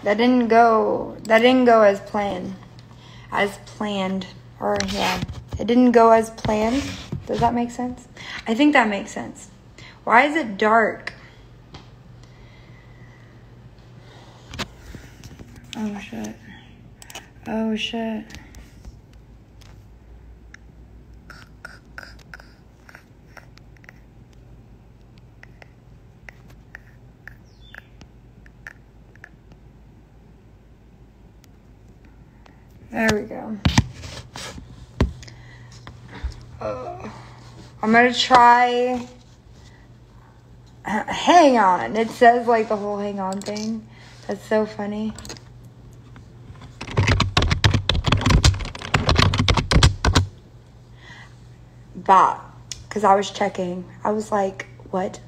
That didn't go as planned. Or yeah. It didn't go as planned. Does that make sense? I think that makes sense. Why is it dark? Oh shit. Oh shit. There we go. I'm gonna try. Hang on. It says like the whole hang on thing. That's so funny. Bah. Because I was checking. I was like, what?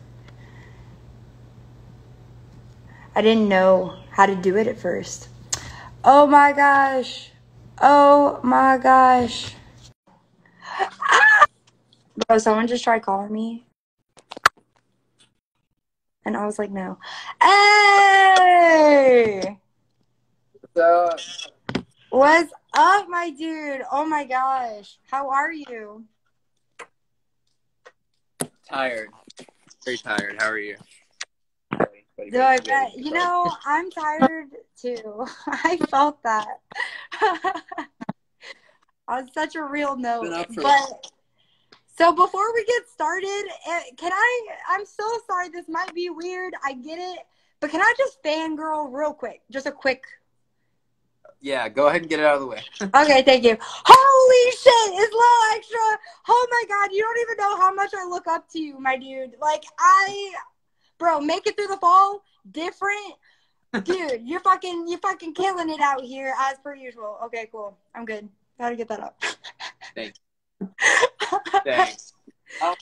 I didn't know how to do it at first. Oh my gosh. Oh my gosh. Bro, someone just tried calling me. And I was like, no. Hey! What's up, my dude? Oh my gosh. How are you? Tired. Very tired. How are you? Do I bet? You know, I'm tired too. I felt that. On such a real note. But so before we get started, I'm so sorry, this might be weird. I get it. But can I just fangirl real quick? Just a quick. Yeah, go ahead and get it out of the way. Okay, thank you. Holy shit, it's Lil Xtra. Oh my god, you don't even know how much I look up to you, my dude. Like, bro, make it through the fall, different. Dude, you're fucking killing it out here as per usual. Okay, cool. I'm good. Gotta get that up. Thanks. Thanks. I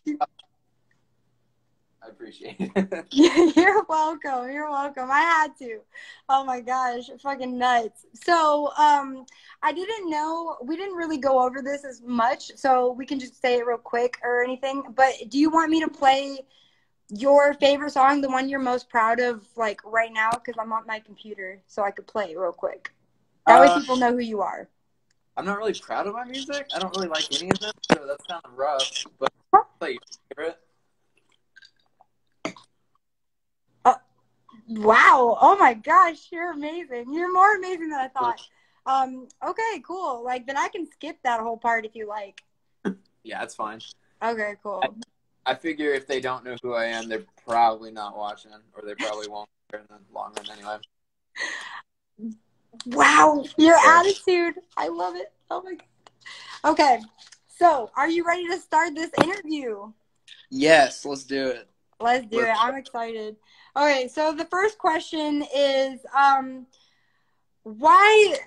appreciate it. You're welcome. You're welcome. I had to. Oh my gosh, fucking nuts. So, I didn't know, we didn't really go over this as much, so we can just say it real quick or anything. But do you want me to play your favorite song, the one you're most proud of, like right now? Because I'm on my computer, so I could play it real quick. That way people know who you are. I'm not really proud of my music. I don't really like any of them, so that's kind of rough. But play your favorite. Wow. Oh my gosh, you're amazing. You're more amazing than I thought. Okay, cool. Like, then I can skip that whole part if you like. Yeah, that's fine. Okay, cool. I figure if they don't know who I am, they're probably not watching, or they probably won't in the long run anyway. Wow, your attitude. I love it. Oh my god. Okay, so are you ready to start this interview? Yes, let's do it. Let's do it. I'm excited. Okay, so the first question is, why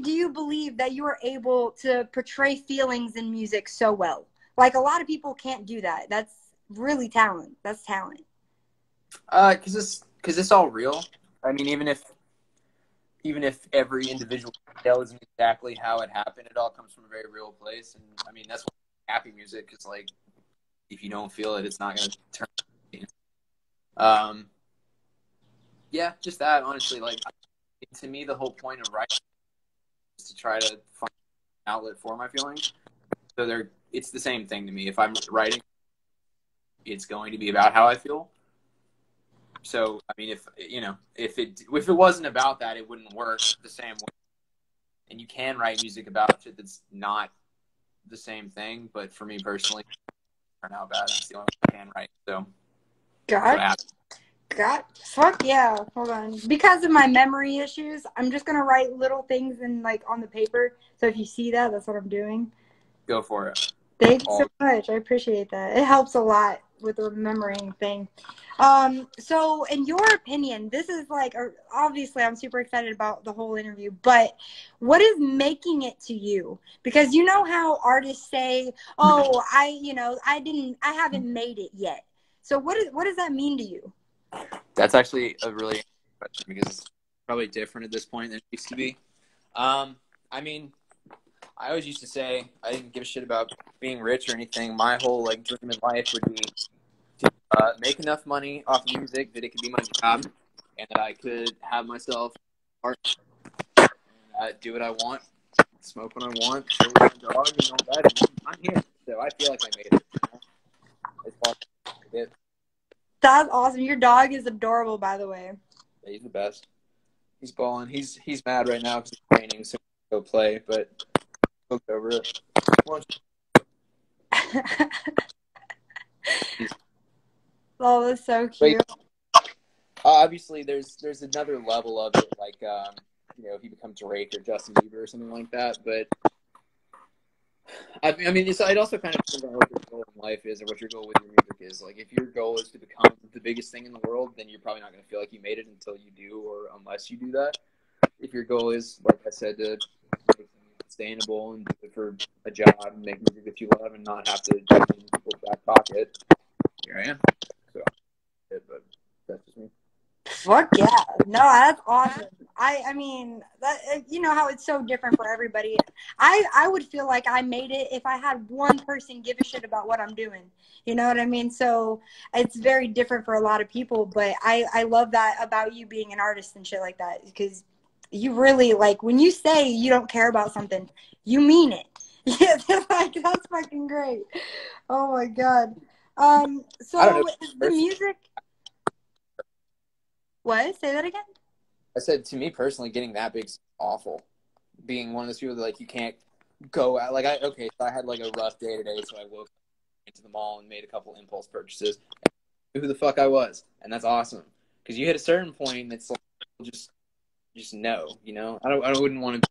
do you believe that you are able to portray feelings in music so well? Like, a lot of people can't do that. That's really talent. That's talent. Cause it's all real. I mean, even if every individual detail isn't exactly how it happened, it all comes from a very real place. And I mean, that's what happy music is like. If you don't feel it, it's not going to turn. Yeah, just that. Honestly, like, to me, the whole point of writing is to try to find an outlet for my feelings. So it's the same thing to me. If I'm writing, it's going to be about how I feel. So, I mean, if it wasn't about that, it wouldn't work the same way. And you can write music about shit that's not the same thing. But for me personally, turn out bad. That's the only way I can write. So, Fuck yeah. Hold on. Because of my memory issues, I'm just gonna write little things on the paper. So if you see that, that's what I'm doing. Go for it. Thanks so much. I appreciate that. It helps a lot with the remembering thing. So in your opinion, this is obviously I'm super excited about the whole interview, but what is making it to you? Because you know how artists say, oh, I haven't made it yet. So what does that mean to you? That's actually a really interesting question because it's probably different at this point than it used to be. I mean, I always used to say I didn't give a shit about being rich or anything. My whole dream in life would be to make enough money off of music that it could be my job, and that I could have myself art, do what I want, smoke when I want, chill with my dog, and all that. And I'm here, so I feel like I made it. You know? As far as I did. That's awesome. Your dog is adorable, by the way. Yeah, he's the best. He's balling. He's mad right now because he's training, so he'll go play. But look over it. Oh, that's so cute. Obviously, there's another level of it, like you know, if you become Drake or Justin Bieber or something like that. But I mean, it also kind of depends on what your goal in life is or what your goal with your music is. Like, if your goal is to become the biggest thing in the world, then you're probably not going to feel like you made it until you do, or unless you do that. If your goal is, like I said, to make something sustainable and do it for a job and make music that you love and not have to do it in people's back pocket, here I am. So, but that's just me. Fuck yeah. No, that's awesome. I mean, that, you know how it's so different for everybody. I would feel like I made it if I had one person give a shit about what I'm doing. You know what I mean? So it's very different for a lot of people, but I love that about you being an artist and shit like that, because you really, like, when you say you don't care about something, you mean it. Yeah, like, that's fucking great. Oh my God. So is the music... What? Say that again? I said, to me personally, getting that big's awful. Being one of those people that, like, you can't go out. Like, so I had, like, a rough day today, so I woke up, went to the mall, and made a couple impulse purchases. And I knew who the fuck I was, and that's awesome. Because you hit a certain point, that's like, just no, you know? I wouldn't want to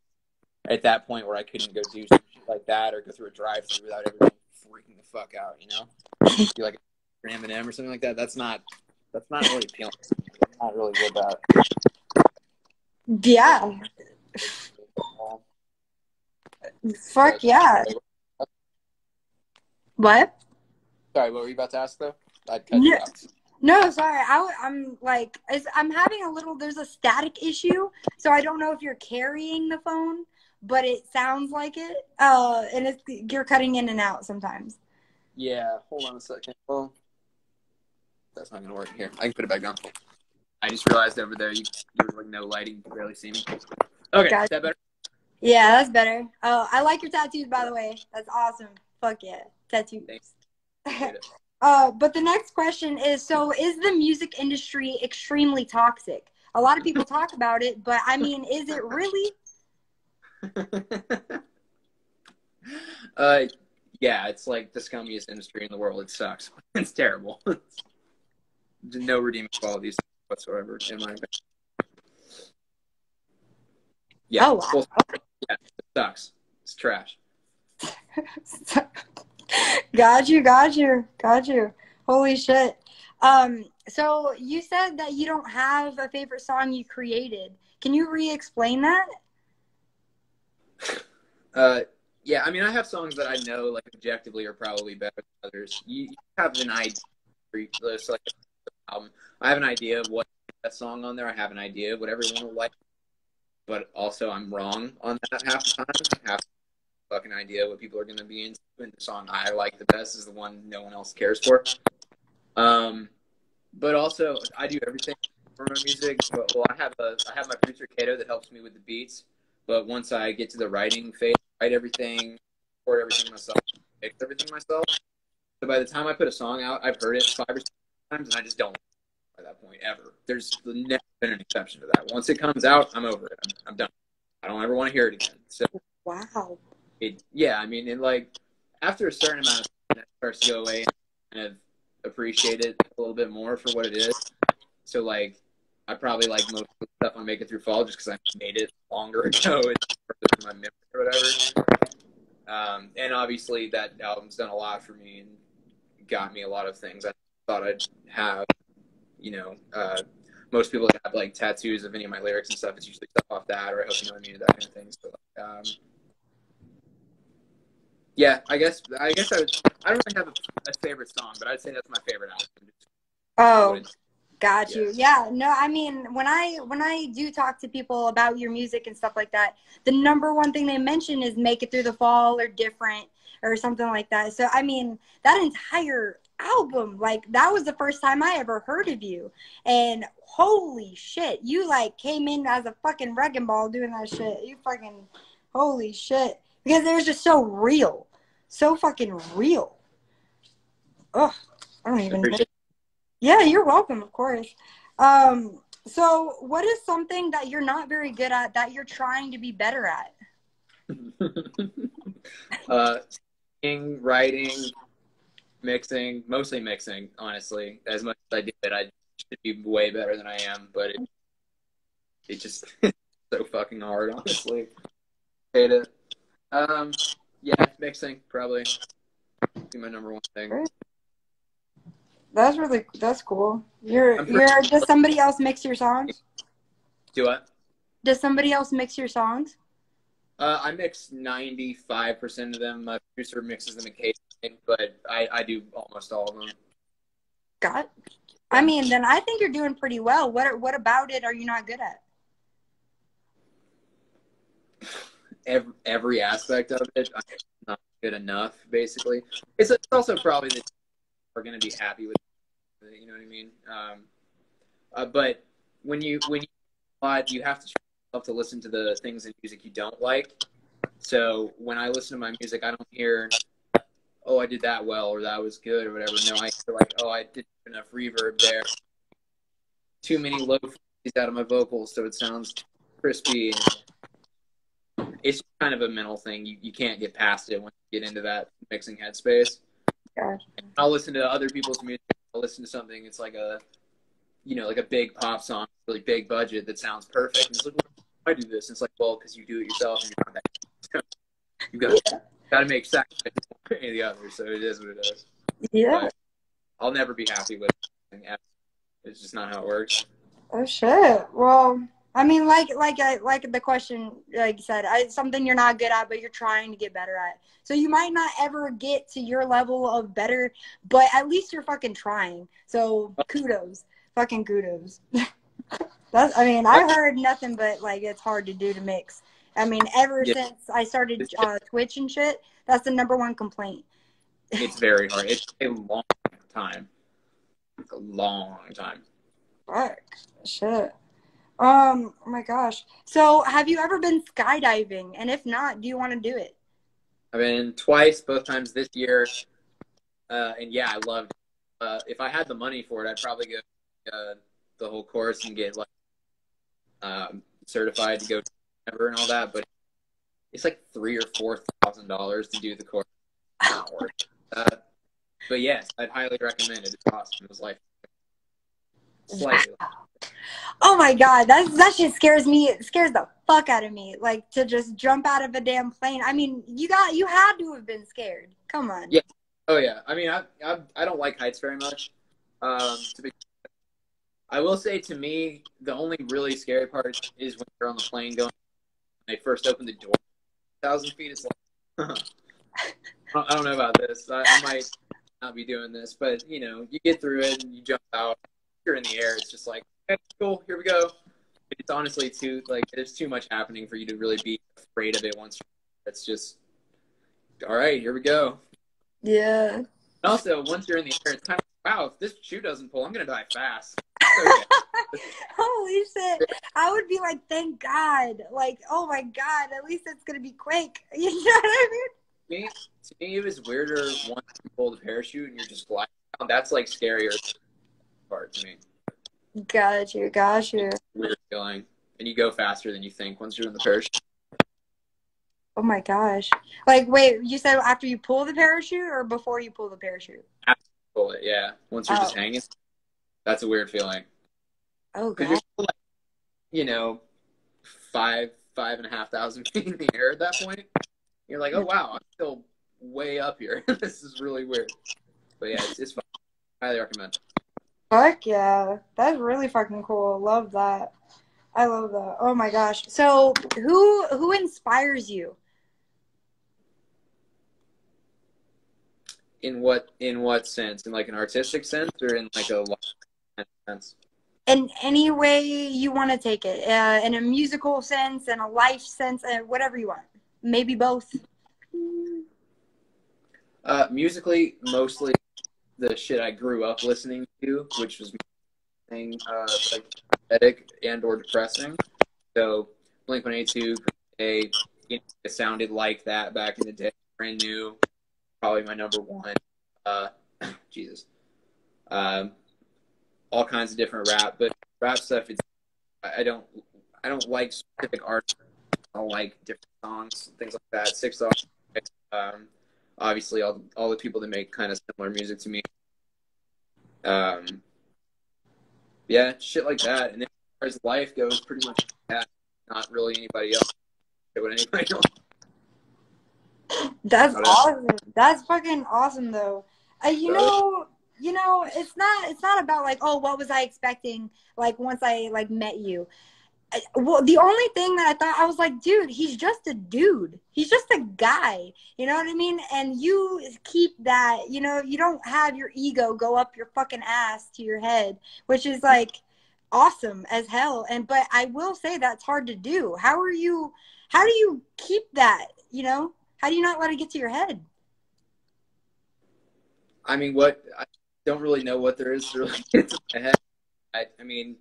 be at that point where I couldn't go do some shit like that or go through a drive-thru without everyone freaking the fuck out, you know? Be like an M&M or something like that. That's not really appealing. I'm not really good about it. Yeah. Fuck yeah. What? Sorry, what were you about to ask, though? I'd cut you off. No, sorry. I'm like, I'm having a little, there's a static issue, so I don't know if you're carrying the phone, but it sounds like it. And you're cutting in and out sometimes. Yeah, hold on a second. Well, that's not going to work here. I can put it back down. I just realized over there, there's like no lighting. You can barely see me. Okay, Gotcha. Is that better? Yeah, that's better. Oh, I like your tattoos, by the way. That's awesome. Fuck yeah. Tattoos. Thanks. But the next question is, so is the music industry extremely toxic? A lot of people talk about it, but I mean, is it really? Yeah, it's like the scummiest industry in the world. It sucks. It's terrible. No redeeming qualities whatsoever, in my opinion. Yeah. Oh, wow. Yeah, it sucks. It's trash. Got you. Holy shit. So you said that you don't have a favorite song you created. Can you re-explain that? Yeah, I mean, I have songs that I know, like, objectively are probably better than others. You have an idea. So, like, I have an idea of what that song on there. I have an idea of what everyone will like. But also, I'm wrong on that half the time. I have a fucking idea what people are going to be into. And the song I like the best is the one no one else cares for. But also, I do everything for my music. Well, I have my producer, Kato, that helps me with the beats. But once I get to the writing phase, I write everything, record everything myself, mix everything myself. So by the time I put a song out, I've heard it 5 or 6 times, and I just don't by that point ever. There's never been an exception to that. Once it comes out, I'm over it. I'm done. I don't ever want to hear it again. So wow. Yeah, I mean, like, after a certain amount of time, that starts to go away, and kind of appreciate it a little bit more for what it is. So, like, I probably like most of the stuff I'm making through fall just because I made it longer ago. It's further from my memory or whatever. And obviously, that album's done a lot for me and got me a lot of things I thought I'd have. You know, most people that have, like, tattoos of any of my lyrics and stuff, it's usually stuff off that, or I hope you know what I mean, that kind of thing. So, yeah, I guess I don't really have a favorite song, but I'd say that's my favorite album. Oh, got you. Yeah, no, I mean, when I do talk to people about your music and stuff like that, the number one thing they mention is Make It Through the Fall or Different or something like that. So, I mean, that entire album. Like, that was the first time I ever heard of you. And holy shit, you like came in as a fucking wrecking ball doing that shit. You fucking, holy shit. Because it was just so real. So fucking real. Ugh, I don't even know. Yeah, you're welcome, of course. So what is something that you're not very good at that you're trying to be better at? Singing, writing, mixing, mostly mixing, honestly. As much as I did it, I should be way better than I am, but it just so fucking hard, honestly. Hate it. Yeah, mixing probably be my number one thing. That's cool. Does somebody else mix your songs? Do what? Does somebody else mix your songs? I mix 95% of them. My producer mixes them occasionally, but I do almost all of them. God, I mean, then I think you're doing pretty well. What about it are you not good at? Every aspect of it, I'm not good enough. Basically, it's also probably that we're going to be happy with it, you know what I mean? But when you you have to try yourself to listen to the things in music you don't like. So when I listen to my music, I don't hear, oh, I did that well, or that was good, or whatever. No, I feel like, oh, I didn't have enough reverb there. Too many low frequencies out of my vocals, so it sounds crispy. It's kind of a mental thing. You can't get past it once you get into that mixing headspace. Gosh. I'll listen to other people's music. I'll listen to something. It's like a, like a big pop song, really big budget that sounds perfect. And it's like, why do this? And it's like, well, because you do it yourself, and you're not that. You got to make sacrifices one way or the other. So it is what it is. Yeah. But I'll never be happy with it. It's just not how it works. Oh shit. Well, I mean, like the question, like you said, something you're not good at, but you're trying to get better at. So you might not ever get to your level of better, but at least you're fucking trying. So kudos, fucking kudos. I mean, I heard nothing but like it's hard to do to mix. I mean, ever since I started Twitch and shit, that's the #1 complaint. It's very hard. It's a long time. It's a long time. Fuck. Shit. Oh my gosh. So have you ever been skydiving? And if not, do you want to do it? I've been twice, both times this year. And yeah, I loved it. If I had the money for it, I'd probably go the whole course and get like certified to go ever and all that. But it's like $3,000 or $4,000 to do the course. But yes, I'd highly recommend it. It's awesome. It was like slightly. Oh my god, that shit scares me. It scares the fuck out of me. Like to just jump out of a damn plane. I mean, you had to have been scared. Come on. Yeah. Oh yeah. I mean, I don't like heights very much. I will say, to me, the only really scary part is when you're on the plane going. When they first open the door, 1,000 feet. It's like, I don't know about this. I might not be doing this, but you get through it and you jump out. You're in the air. It's just like, okay, cool, here we go. It's honestly there's too much happening for you to really be afraid of it once. It's just, all right, here we go. Yeah. And also, once you're in the air, it's kind of, wow, if this shoe doesn't pull, I'm gonna die fast. Holy shit. I would be like, thank God. Like, oh my God, at least it's gonna be quick. You know what I mean? To me, it was weirder once you pull the parachute and you're just gliding down. That's like scarier part to me. Got you. Weird feeling. And you go faster than you think once you're in the parachute. Oh my gosh. Like, wait, you said after you pull the parachute or before you pull the parachute? After you pull it, yeah. Once you're just hanging, that's a weird feeling. Oh, God. Because you're still like, 5,500 feet in the air at that point. You're like, oh, wow, I'm still way up here. This is really weird. But yeah, it's fun. Highly recommend. Fuck yeah. That's really fucking cool. Love that. I love that. Oh my gosh. So who inspires you? In what sense? In like an artistic sense or in like a life sense? In any way you want to take it. In a musical sense, in a life sense, whatever you want. Maybe both. Musically, mostly the shit I grew up listening to, which was like pathetic and or depressing. So Blink-182, it sounded like that back in the day. Brand New, probably my number one. Jesus. All kinds of different rap, but rap stuff, I don't like specific artists. I don't like different songs, things like that. Six songs. Obviously, all the people that make kind of similar music to me. Yeah, shit like that. And then as far as life goes, pretty much that. Not really anybody else. What anybody else. That's awesome. That's fucking awesome, though. It's not about like, oh, what was I expecting? Like once I like met you. Well, the only thing that I thought, I was like, dude, he's just a dude. He's just a guy. You know what I mean? And you keep that, you don't have your ego go up your fucking ass to your head, which is like awesome as hell. But I will say that's hard to do. How do you keep that, How do you not let it get to your head? I mean, I don't really know what there is to really get to my head. I mean,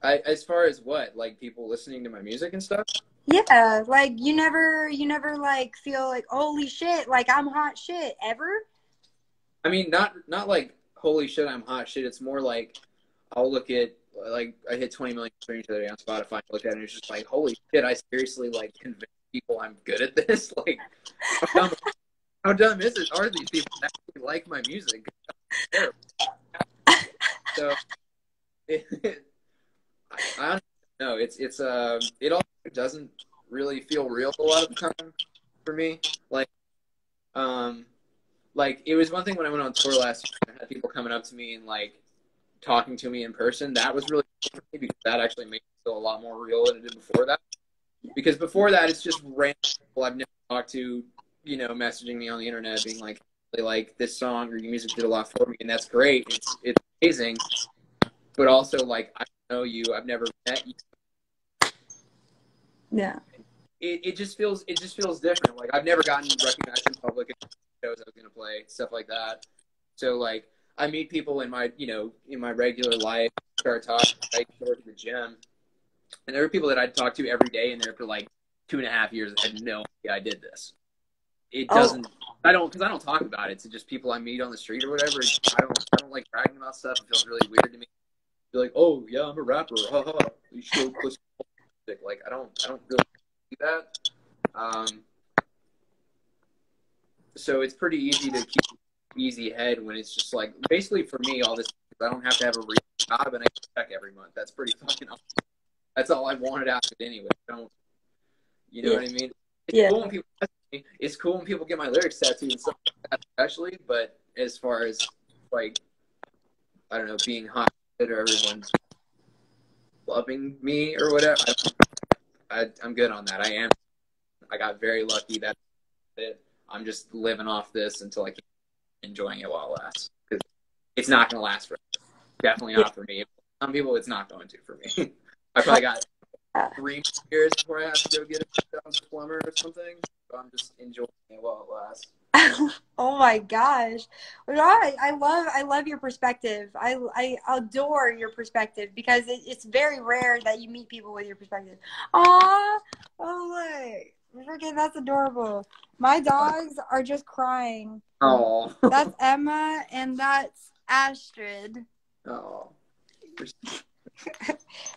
as far as what, like people listening to my music and stuff? Yeah, like you never like feel like, holy shit, like I'm hot shit ever? I mean, not like holy shit, I'm hot shit. It's more like I'll look at, like, I hit 20 million streams the other day on Spotify. I look at it and it's just like, holy shit, I seriously like convinced people I'm good at this. Like, how dumb is it? Are these people that actually like my music? So I don't know. It also doesn't really feel real a lot of the time for me. Like it was one thing when I went on tour last year. I had people coming up to me and like talking to me in person. That was really cool for me because that actually made it feel a lot more real than it did before that. Because before that, it's just random people I've never talked to, messaging me on the internet, being like, "They like this song or your music did a lot for me," and that's great. It's amazing. But also, like, I don't know you. I've never met you. Yeah. It just feels different. Like I've never gotten recognized in public at shows I was gonna play, stuff like that. So like I meet people in my in my regular life, start talking, I go to the gym, and there are people that I'd talk to every day, and there for like 2.5 years. I had no idea I did this. It doesn't. Because I don't talk about it to just people I meet on the street or whatever. I don't like bragging about stuff. It feels really weird to me. Be like, oh yeah, I'm a rapper. Ha ha. You should listen to music. Like I don't really do that. So it's pretty easy to keep easy head when it's just like basically for me all this. I don't have to have a real job and I get a check every month. That's pretty fucking awesome. That's all I wanted out of it anyway. What I mean? Cool when people ask me. It's cool when people get my lyrics tattooed and stuff like that, especially. But as far as like, I don't know, being hot or everyone's loving me or whatever, I'm good on that. I got very lucky. That's it. I'm just living off this until I keep enjoying it while it lasts. Because it's not going to last forever. Definitely not for me. Some people, it's not going to for me. I probably got 3 years before I have to go get a plumber or something. So I'm just enjoying it while it lasts. Oh my gosh. I love your perspective. I adore your perspective because it's very rare that you meet people with your perspective. Aw, oh look. Freaking, that's adorable. My dogs are just crying. Oh. That's Emma and that's Astrid. Oh.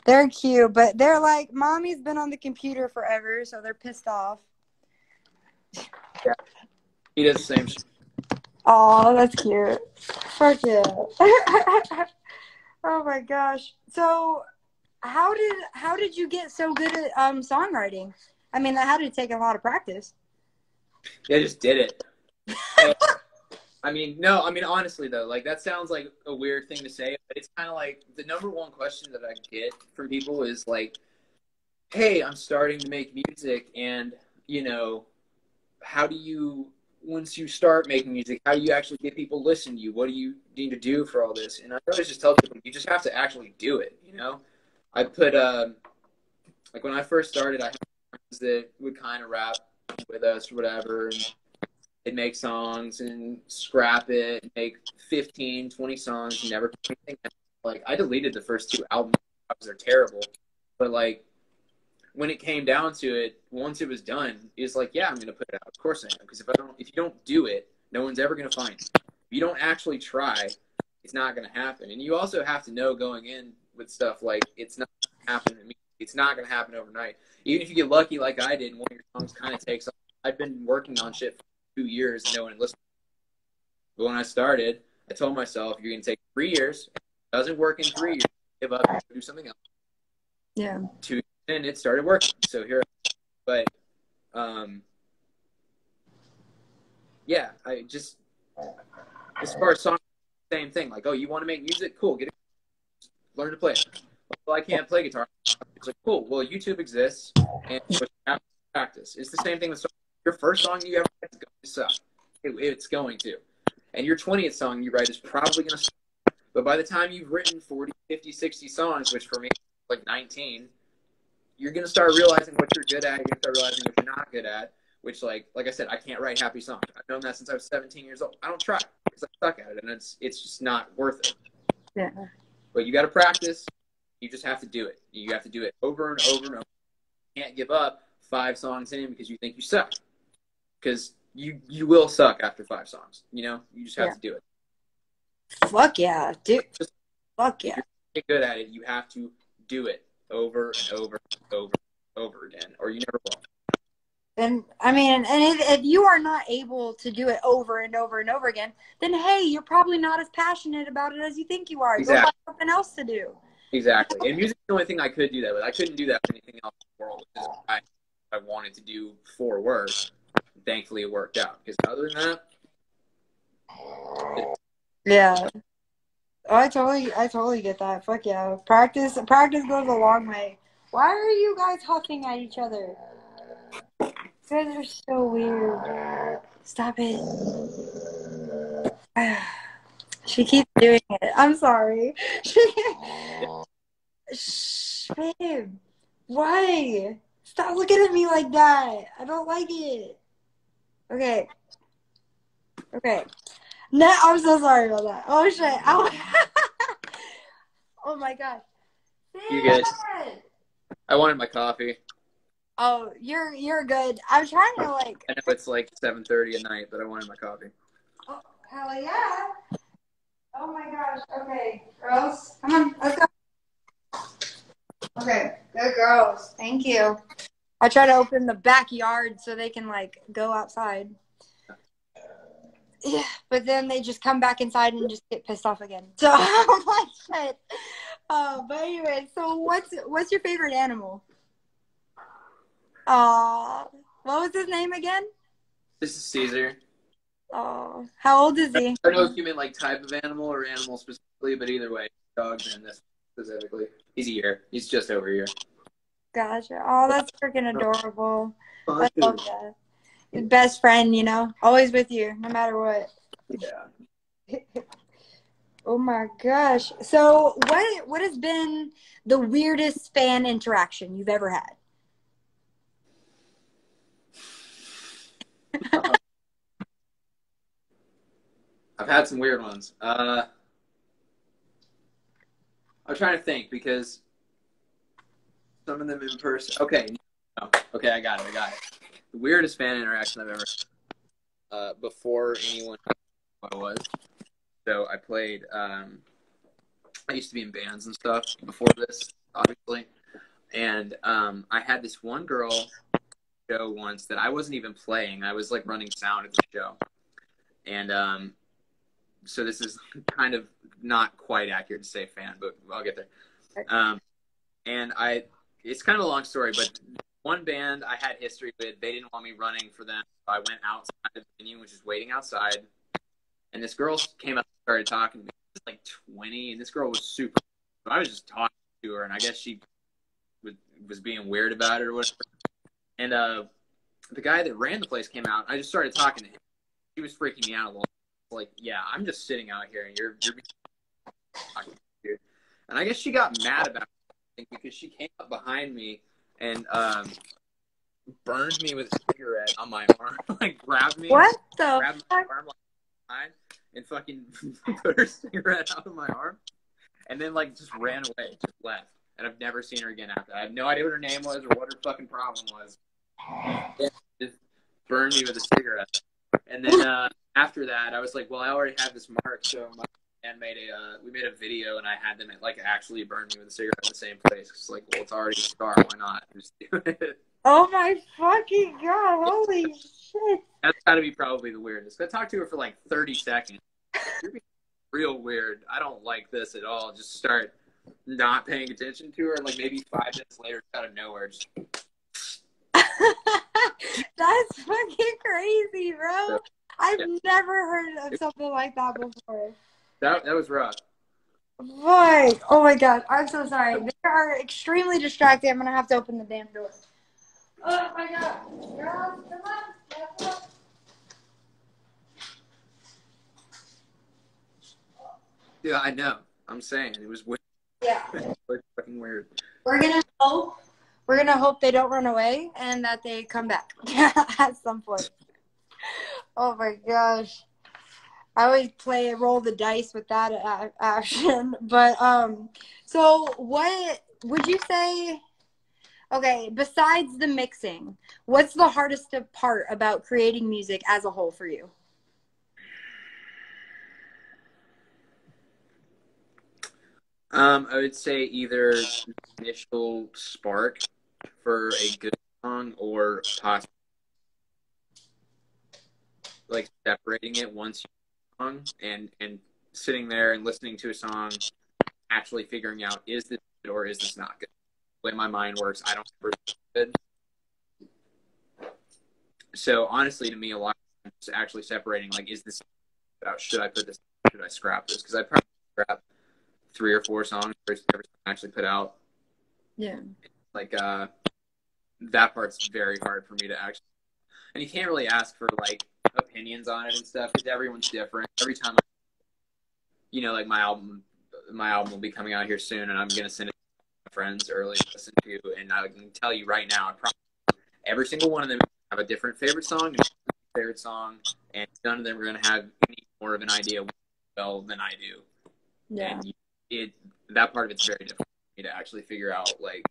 They're cute, but they're like, mommy's been on the computer forever, so they're pissed off. Yeah. He does the same shit. Oh, that's cute. Fuck yeah. Oh my gosh. So how did you get so good at songwriting? I mean, that had to take a lot of practice. Yeah, I just did it. Honestly though, like that sounds like a weird thing to say, but it's kind of like the number one question that I get from people is like, hey, I'm starting to make music and, how do you, once you start making music, how do you actually get people to listen to you? What do you need to do for all this? And I always just tell people, you just have to actually do it, I put, like when I first started, I had friends that would kind of rap with us or whatever. And They'd make songs and scrap it, and make 15, 20 songs, and never put anything out. Like, I deleted the first 2 albums because they're terrible. But, like, when it came down to it, once it was done, it's like, yeah, I'm going to put it out. Of course I am. Because if you don't do it, no one's ever going to find it. If you don't actually try, it's not going to happen. And you also have to know going in with stuff like, it's not going to happen immediately. It's not going to happen overnight. Even if you get lucky like I did and one of your songs kind of takes off. I've been working on shit for 2 years and no one listened. But when I started, I told myself, you're going to take 3 years. If it doesn't work in 3 years, give up and do something else. Yeah. 2 years in, it started working. So here, but yeah, I just, as far as songs, same thing. Like, oh, you want to make music? Cool, get it. Learn to play it. Well, I can't play guitar. It's like, cool. Well, YouTube exists, and practice. It's the same thing with songs. Your first song you ever write is going to suck. It's going to. And your 20th song you write is probably going to suck. But by the time you've written 40, 50, 60 songs, which for me, like 19, you're going to start realizing what you're good at. You're going to start realizing what you're not good at, which, like I said, I can't write happy songs. I've known that since I was 17 years old. I don't try because I suck at it, and it's just not worth it. Yeah. But you got to practice. You just have to do it. You have to do it over and over and over. You can't give up 5 songs in because you think you suck. Because you will suck after 5 songs. You know? You just have to do it. Fuck yeah, dude. Fuck yeah. If you're good at it, you have to do it over and over and over and over again, or you never will. And I mean, and if you are not able to do it over and over and over again, then hey, you're probably not as passionate about it as you think you are. Exactly. Go find something else to do. Exactly. And music's the only thing I could do that with. I couldn't do that with anything else in the world, which is what I wanted to do for work. Thankfully, it worked out. Because other than that, yeah. I totally get that. Fuck yeah. Practice goes a long way. Why are you guys huffing at each other? You guys are so weird. Stop it. She keeps doing it. I'm sorry. Shh, babe. Why? Stop looking at me like that. I don't like it. Okay. No, I'm so sorry about that. Oh shit. Oh my gosh. you good. I wanted my coffee. Oh, you're good. I'm trying to like. I know it's like 7:30 at night, but I wanted my coffee. Oh, hell yeah. Oh my gosh. Okay, girls. Come on, let's go. Okay, good girls. Thank you. I try to open the backyard so they can like go outside. Yeah, but then they just come back inside and just get pissed off again. So I'm like, shit. But anyway, so what's your favorite animal? What was his name again? This is Caesar. Oh, how old is he? I don't know if you meant like type of animal or animal specifically, but either way, dogs and this specifically. He's a year. He's just over a year. Gotcha. Oh, that's freaking adorable. I love that. His best friend, you know, always with you, no matter what. Yeah. Oh my gosh. So what has been the weirdest fan interaction you've ever had? I've had some weird ones. I'm trying to think because some of them in person. Okay. No. Okay, I got it. The weirdest fan interaction I've ever before anyone knew who I was. So I played. I used to be in bands and stuff before this, obviously, and I had this one girl show once that I wasn't even playing. I was like running sound at the show, and so this is kind of not quite accurate to say fan, but I'll get there. And it's kind of a long story, but one band I had history with, they didn't want me running for them. So I went outside the venue, was just waiting outside. And this girl came up and started talking to me. She was like 20, and this girl was super. So I was just talking to her, and I guess she was being weird about it or whatever. And the guy that ran the place came out. I just started talking to him. He was freaking me out a little. Like, yeah, I'm just sitting out here, and you're being talking to me. And I guess she got mad about it because she came up behind me and burned me with a cigarette on my arm. Like grabbed me, What the grabbed my fuck? arm like mine, and fucking put her cigarette out of my arm, and then like just ran away, just left. And I've never seen her again after. I have no idea what her name was or what her fucking problem was. Yeah, just burned me with a cigarette. And then after that, I was like, well, I already have this mark, so my band we made a video, and I had them like actually burn me with a cigarette in the same place. It's like, well, it's already a scar. Why not just do it? Oh my fucking god! Holy shit! That's got to be probably the weirdest. I talked to her for like 30 seconds. You're being real weird. I don't like this at all. Just start not paying attention to her, and like maybe 5 minutes later, out of nowhere, just. That's fucking crazy, bro. So, I've yeah. never heard of something like that before. That was rough. Boy, oh my god, I'm so sorry. They are extremely distracting. I'm gonna have to open the damn door. Oh my god, girls, come on. Yeah, I know. I'm saying it was weird. Yeah. It was fucking weird. We're gonna hope they don't run away and that they come back at some point. Oh my gosh. I always roll the dice with that action. But so what would you say? Okay, besides the mixing, what's the hardest part about creating music as a whole for you? I would say either initial spark for a good song or possibly like separating it once you're song and sitting there and listening to a song, actually figuring out, is this good or is this not good? The way my mind works, I don't ever think it's good. So honestly, to me, a lot of times it's actually separating, like, is this out? Should I put this? Should I scrap this? Because I probably scrap 3 or 4 songs every time I actually put out. Yeah. Like that part's very hard for me to actually. And you can't really ask for like opinions on it and stuff because everyone's different. Every time, like my album will be coming out here soon, and I'm gonna send it to my friends early to listen to. And I can tell you right now, every single one of them have a different favorite song, and none of them are gonna have any more of an idea well than I do. Yeah. And that part of it's very difficult for me to actually figure out, like,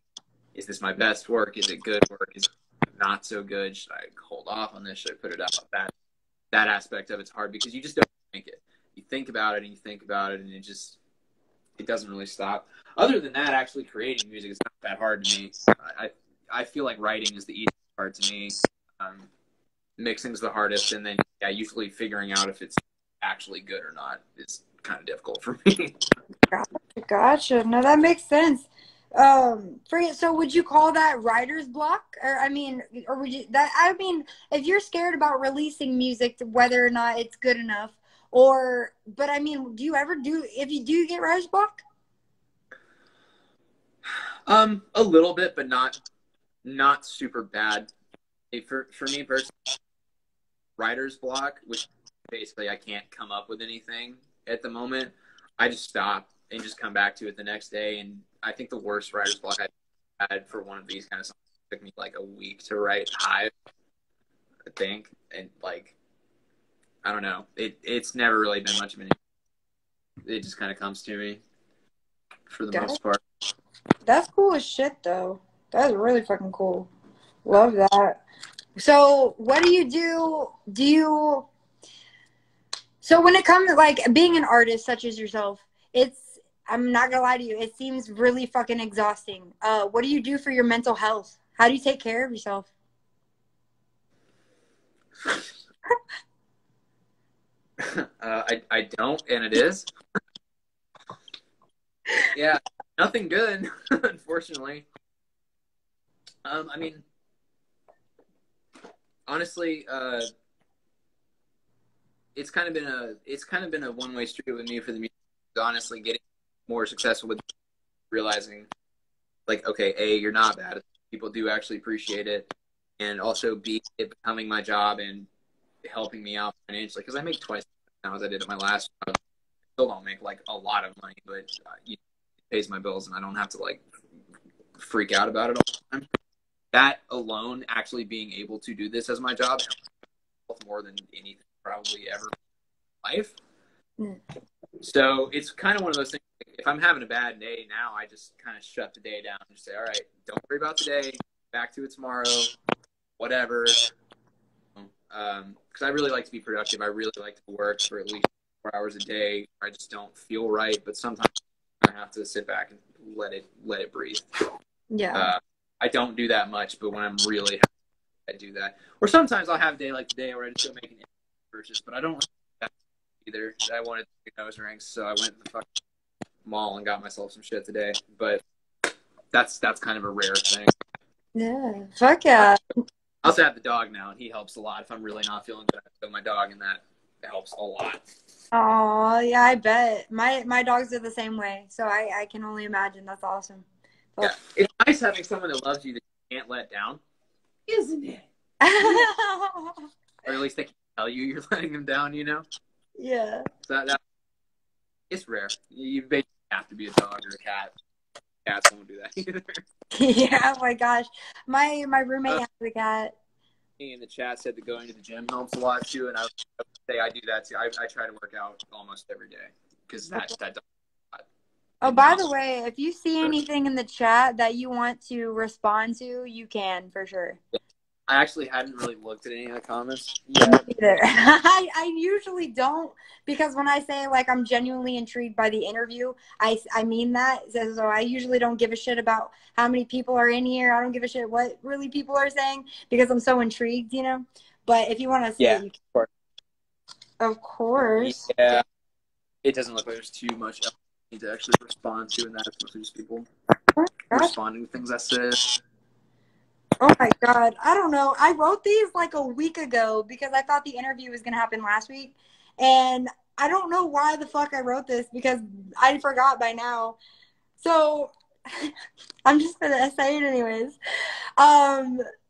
is this my best work? Is it good work? Is it not so good? Should I hold off on this? Should I put it out? That aspect of it's hard because you just don't think it. You think about it and you think about it, and it doesn't really stop. Other than that, actually creating music is not that hard to me. I feel like writing is the easiest part to me. Mixing is the hardest, and then usually figuring out if it's actually good or not is kind of difficult for me. Gotcha. No, that makes sense. So would you call that writer's block? Or would you if you're scared about releasing music, whether or not it's good enough, do you ever if you do get writer's block? A little bit, but not super bad. For me personally, writer's block, which basically I can't come up with anything at the moment. I just stop and just come back to it the next day. And I think the worst writer's block I had for one of these kind of songs took me like a week to write Hive, I think. And like, I don't know. It's never really been much of an issue. It just kind of comes to me for the most part. That's cool as shit, though. That's really fucking cool. Love that. So what do you do? So when it comes to like being an artist such as yourself, I'm not gonna lie to you, it seems really fucking exhausting. What do you do for your mental health? How do you take care of yourself? I don't, and it is. Yeah, nothing good, unfortunately. Honestly, it's kind of been a one-way street with me for the music. Honestly, getting more successful with realizing, like, okay, A, you're not bad. People do actually appreciate it, and also B, it becoming my job and helping me out financially because I make twice now as I did at my last job. I still don't make like a lot of money, but it pays my bills, and I don't have to like freak out about it all the time. that alone, actually being able to do this as my job, more than anything probably ever in my life. Mm. So it's kind of one of those things. If I'm having a bad day now, I just kind of shut the day down and just say, all right, don't worry about today. Back to it tomorrow, whatever. Because I really like to be productive. I really like to work for at least 4 hours a day. I just don't feel right, but sometimes I have to sit back and let it breathe. Yeah. I don't do that much, but when I'm really happy, I do that. Or sometimes I'll have a day like today where I just go make an purchase, but I don't really do that either. I wanted to get nose rings, so I went to the fucking mall and got myself some shit today. But that's kind of a rare thing. Yeah. Fuck yeah. I also have the dog now, and he helps a lot. If I'm really not feeling good, I feel my dog, and that helps a lot. Oh, yeah, I bet. My dogs are the same way, so I can only imagine. That's awesome. Yeah, it's nice having someone that loves you that you can't let down, isn't it? Or at least they can tell you you're letting them down, you know? Yeah. So that it's rare. You basically have to be a dog or a cat. Cats won't do that either. Yeah, oh my gosh. My roommate has a cat. In the chat said that going to the gym helps a lot too, and I would say I do that too. I try to work out almost every day because that does a lot. Oh, by the way, if you see anything in the chat that you want to respond to, you can for sure. I actually hadn't really looked at any of the comments yet. Either. I usually don't, because when I say like I'm genuinely intrigued by the interview, I mean that. So I usually don't give a shit about how many people are in here. I don't give a shit what really people are saying because I'm so intrigued, you know. But if you want to see it, you can. Of course. Yeah. It doesn't look like there's too much else I need to actually respond to, and that's mostly just people responding to things I said. Oh my God. I don't know. I wrote these like a week ago because I thought the interview was going to happen last week. And I don't know why the fuck I wrote this because I forgot by now. So I'm just going to say it anyways.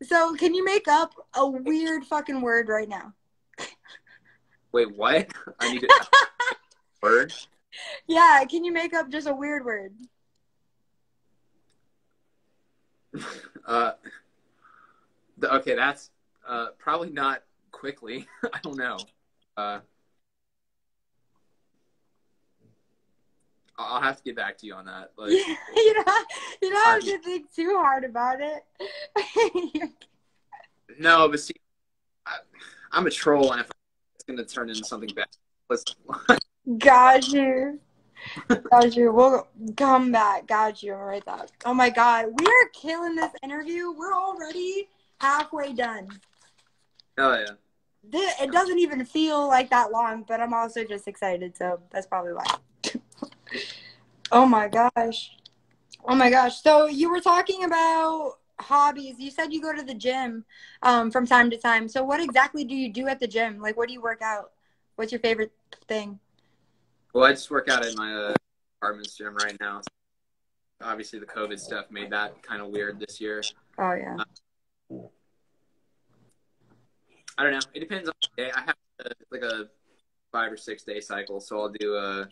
So can you make up a weird fucking word right now? Wait, what? I need a word? Yeah. Can you make up just a weird word? Okay, that's probably not quickly. I don't know. I'll have to get back to you on that. Like, you don't have to think too hard about it. No, but see, I'm a troll, and if it's going to turn into something bad, Got you. Got you. We'll come back. Got you. Right that. Oh my God, we are killing this interview. We're already halfway done. Oh yeah. It doesn't even feel like that long, but I'm also just excited, so that's probably why. Oh my gosh. Oh my gosh. So you were talking about hobbies. You said you go to the gym from time to time. So what exactly do you do at the gym? Like, where do you work out? What's your favorite thing? Well, I just work out at my apartment's gym right now. Obviously, the COVID stuff made that kind of weird this year. Oh, yeah. I don't know. It depends on the day. I have like a 5 or 6 day cycle, so I'll do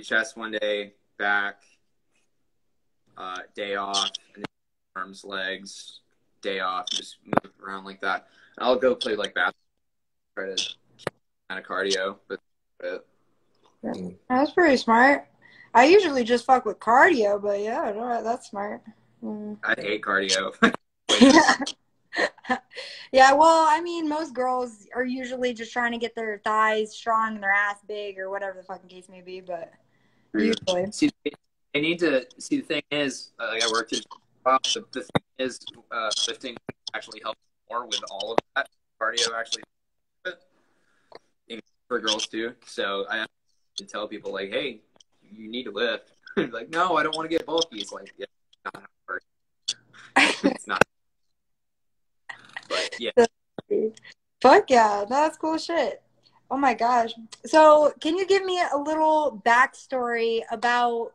chest one day, back, day off, and then arms, legs, day off, just move around like that. And I'll go play like basketball, try to keep kind of cardio, but. That's pretty smart. I usually just fuck with cardio, but yeah, no, that's smart. I hate cardio. Yeah, well, I mean, most girls are usually just trying to get their thighs strong and their ass big or whatever the fucking case may be, but usually. See, they need to see. The thing is, like I worked at the thing is, lifting actually helps more with all of that. Cardio actually for girls too. So I have to tell people like, hey, you need to lift. Like, no, I don't want to get bulky. It's like, yeah, not how it works. It's not. But yeah. Fuck yeah, that's cool shit. Oh my gosh. So can you give me a little backstory about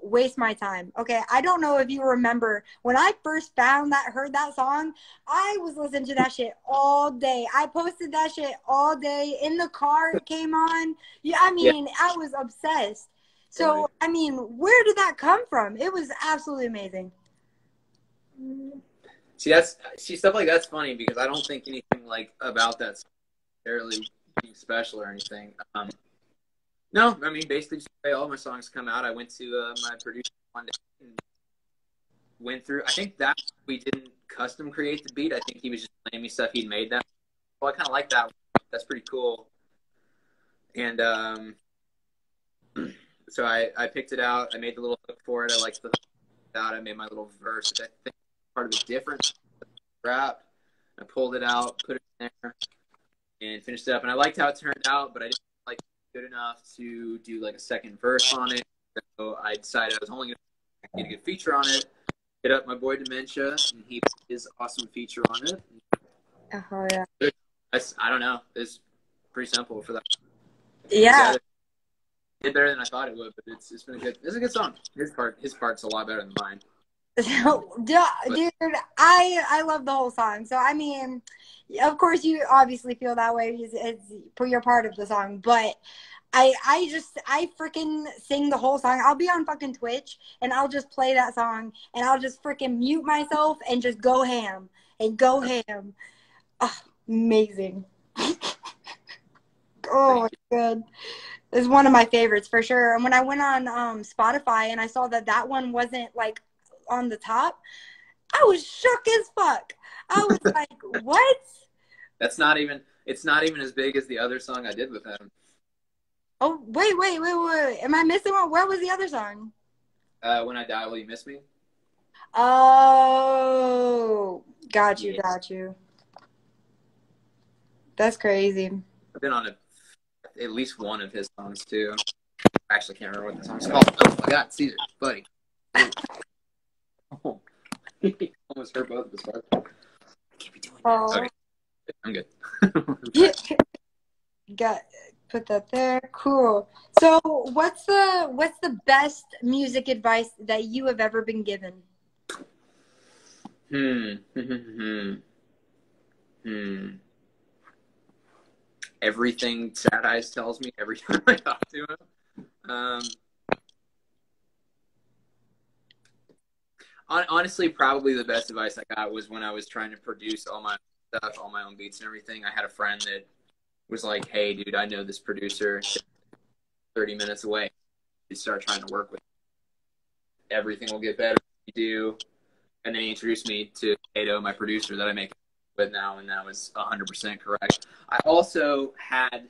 Waste My Time? Okay, I don't know if you remember when I first heard that song, I was listening to that shit all day. I posted that shit all day in the car. It came on. Yeah, I mean, I was obsessed. So I mean, where did that come from? It was absolutely amazing. See stuff like that's funny because I don't think anything like about that's necessarily being special or anything. No, I mean basically just the way all my songs come out. I went to my producer one day and went through. I think that we didn't custom create the beat. I think he was just playing me stuff he'd made. That well, I kind of like that. That's pretty cool. And so I picked it out. I made the little hook for it. I liked the hook out. I made my little verse. I think part of a different rap. I pulled it out, put it in there, and finished it up. And I liked how it turned out, but I didn't like it good enough to do like a second verse on it. So I decided I was only going to get a good feature on it. Hit up my boy Dementia, and he put his awesome feature on it. Oh yeah. I don't know. It's pretty simple for that. Yeah. It did better than I thought it would, but it's been a good. It's a good song. His part's a lot better than mine. Dude, I love the whole song. So I mean, of course you obviously feel that way. You're part of the song, but I freaking sing the whole song. I'll be on fucking Twitch and I'll just play that song and I'll just freaking mute myself and just go ham and go ham. Oh, amazing. Oh my god. It's one of my favorites for sure. And when I went on Spotify and I saw that one wasn't like on the top, I was shook as fuck. I was like, what? It's not even as big as the other song I did with him. Oh, wait. Am I missing one? Where was the other song? When I Die, Will You Miss Me? Oh, got you. That's crazy. I've been on at least one of his songs, too. I actually can't remember what the song's called. Oh, my God, Caesar, buddy. Oh. Almost hurt both of us. Can't be doing that. Okay, I'm good. Put that there. Cool. So, what's the best music advice that you have ever been given? Everything Sad Eyes tells me every time I talk to him. Honestly, probably the best advice I got was when I was trying to produce all my stuff, all my own beats and everything. I had a friend that was like, "Hey, dude, I know this producer 30 minutes away. You start trying to work with him. Everything will get better if you do." And then he introduced me to Kato, my producer that I make with now, and that was 100% correct. I also had,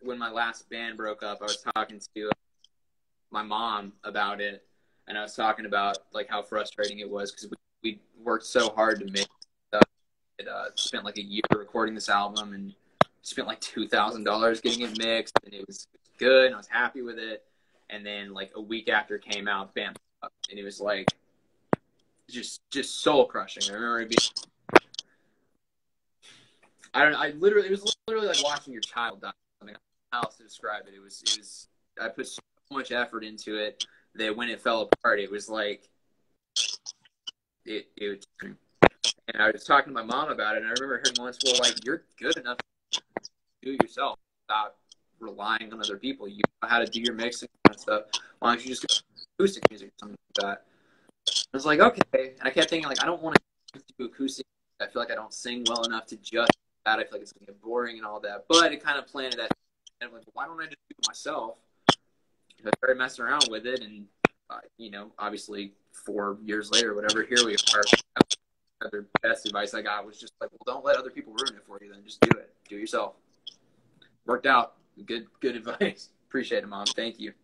when my last band broke up, I was talking to my mom about it, and I was talking about like how frustrating it was because we worked so hard to make stuff. It spent like a year recording this album and spent like $2,000 getting it mixed, and it was good, and I was happy with it. And then like a week after it came out, bam, and it was like just soul crushing. I remember it being, it was literally like watching your child die. I mean, how else to describe it? It was I put so much effort into it that when it fell apart, it was like it was. And I was talking to my mom about it, and I remember hearing once, "Well, like you're good enough to do it yourself without relying on other people. You know how to do your mixing and stuff. Why don't you just get acoustic music or something like that?" I was like, okay. And I kept thinking, like, I don't want to do acoustic. I feel like I don't sing well enough to just do that. I feel like it's going to get boring and all that. But it kind of planted that. And I'm like, why don't I just do it myself? And I started messing around with it. And, obviously 4 years later, whatever, here we are. The best advice I got was just like, well, don't let other people ruin it for you. Then just do it. Do it yourself. Worked out. Good advice. Appreciate it, Mom. Thank you.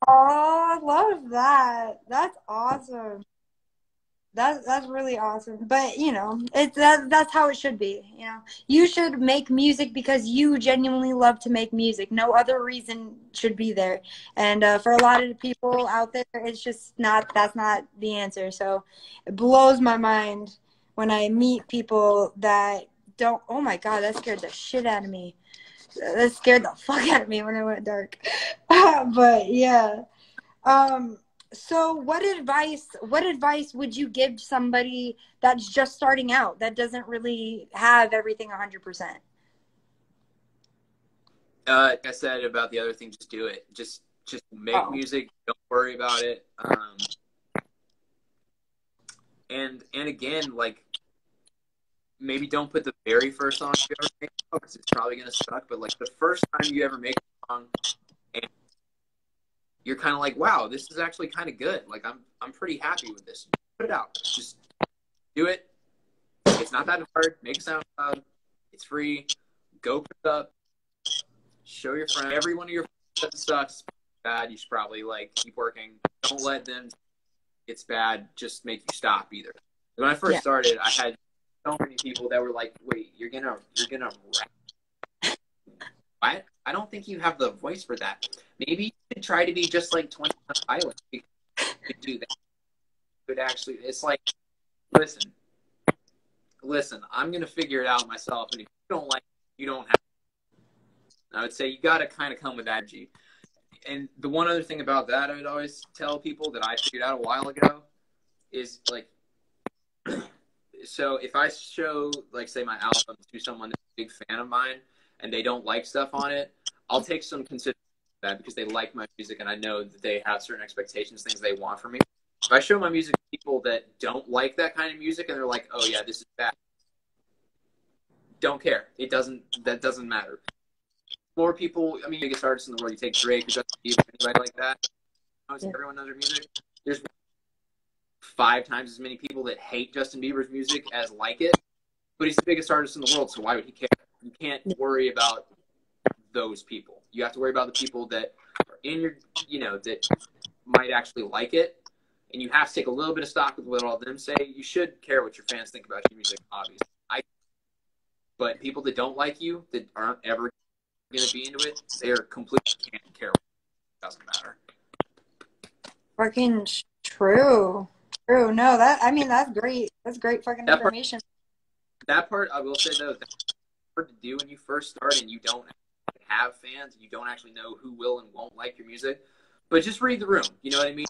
Oh, I love that. That's awesome. That's really awesome. But that's how it should be. You should make music because you genuinely love to make music. No other reason should be there. And for a lot of people out there, it's just not. That's not the answer. So it blows my mind when I meet people that don't. Oh my God, that scared the shit out of me. That scared the fuck out of me when it went dark. But yeah. So what advice would you give somebody that's just starting out, that doesn't really have everything 100%? Like I said about the other thing, just do it. Just make music. Don't worry about it. And again, like, maybe don't put the very first song you ever make out, because it's probably going to suck. But, like, the first time you ever make a song and you're kind of like, wow, this is actually kind of good. Like, I'm pretty happy with this. Put it out. Just do it. It's not that hard. Make a SoundCloud. It's free. Go put it up. Show your friends. Every one of your friends that sucks. Bad. You should probably, like, keep working. Don't let them, it's bad, just make you stop either. When I first started, I had so many people that were like, wait, you're gonna rap? What? I don't think you have the voice for that. Maybe you should try to be just like 21 Pilots. You could do that. But actually, it's like, listen, I'm gonna figure it out myself, and if you don't like it, you don't have to. I would say you gotta kind of come with that energy. And the one other thing about that I would always tell people that I figured out a while ago is, like, so if I show, like, say, my album to someone that's a big fan of mine and they don't like stuff on it, I'll take some consideration for that because they like my music and I know that they have certain expectations, things they want from me. If I show my music to people that don't like that kind of music and they're like, oh, yeah, this is bad, don't care. That doesn't matter. More people, I mean, biggest artists in the world, you take Drake or Justin Bieber, anybody like that, everyone knows their music. There's 5 times as many people that hate Justin Bieber's music as like it, but he's the biggest artist in the world, so why would he care? You can't worry about those people. You have to worry about the people that are in your, that might actually like it, and you have to take a little bit of stock with what all of them say. You should care what your fans think about your music, obviously. But people that don't like you, that aren't ever going to be into it, they're completely can't care. It doesn't matter. Fucking true. True. No, that's great. That's great fucking information. That part, I will say, though, that's hard to do when you first start and you don't have fans and you don't actually know who will and won't like your music. But just read the room. You know what I mean?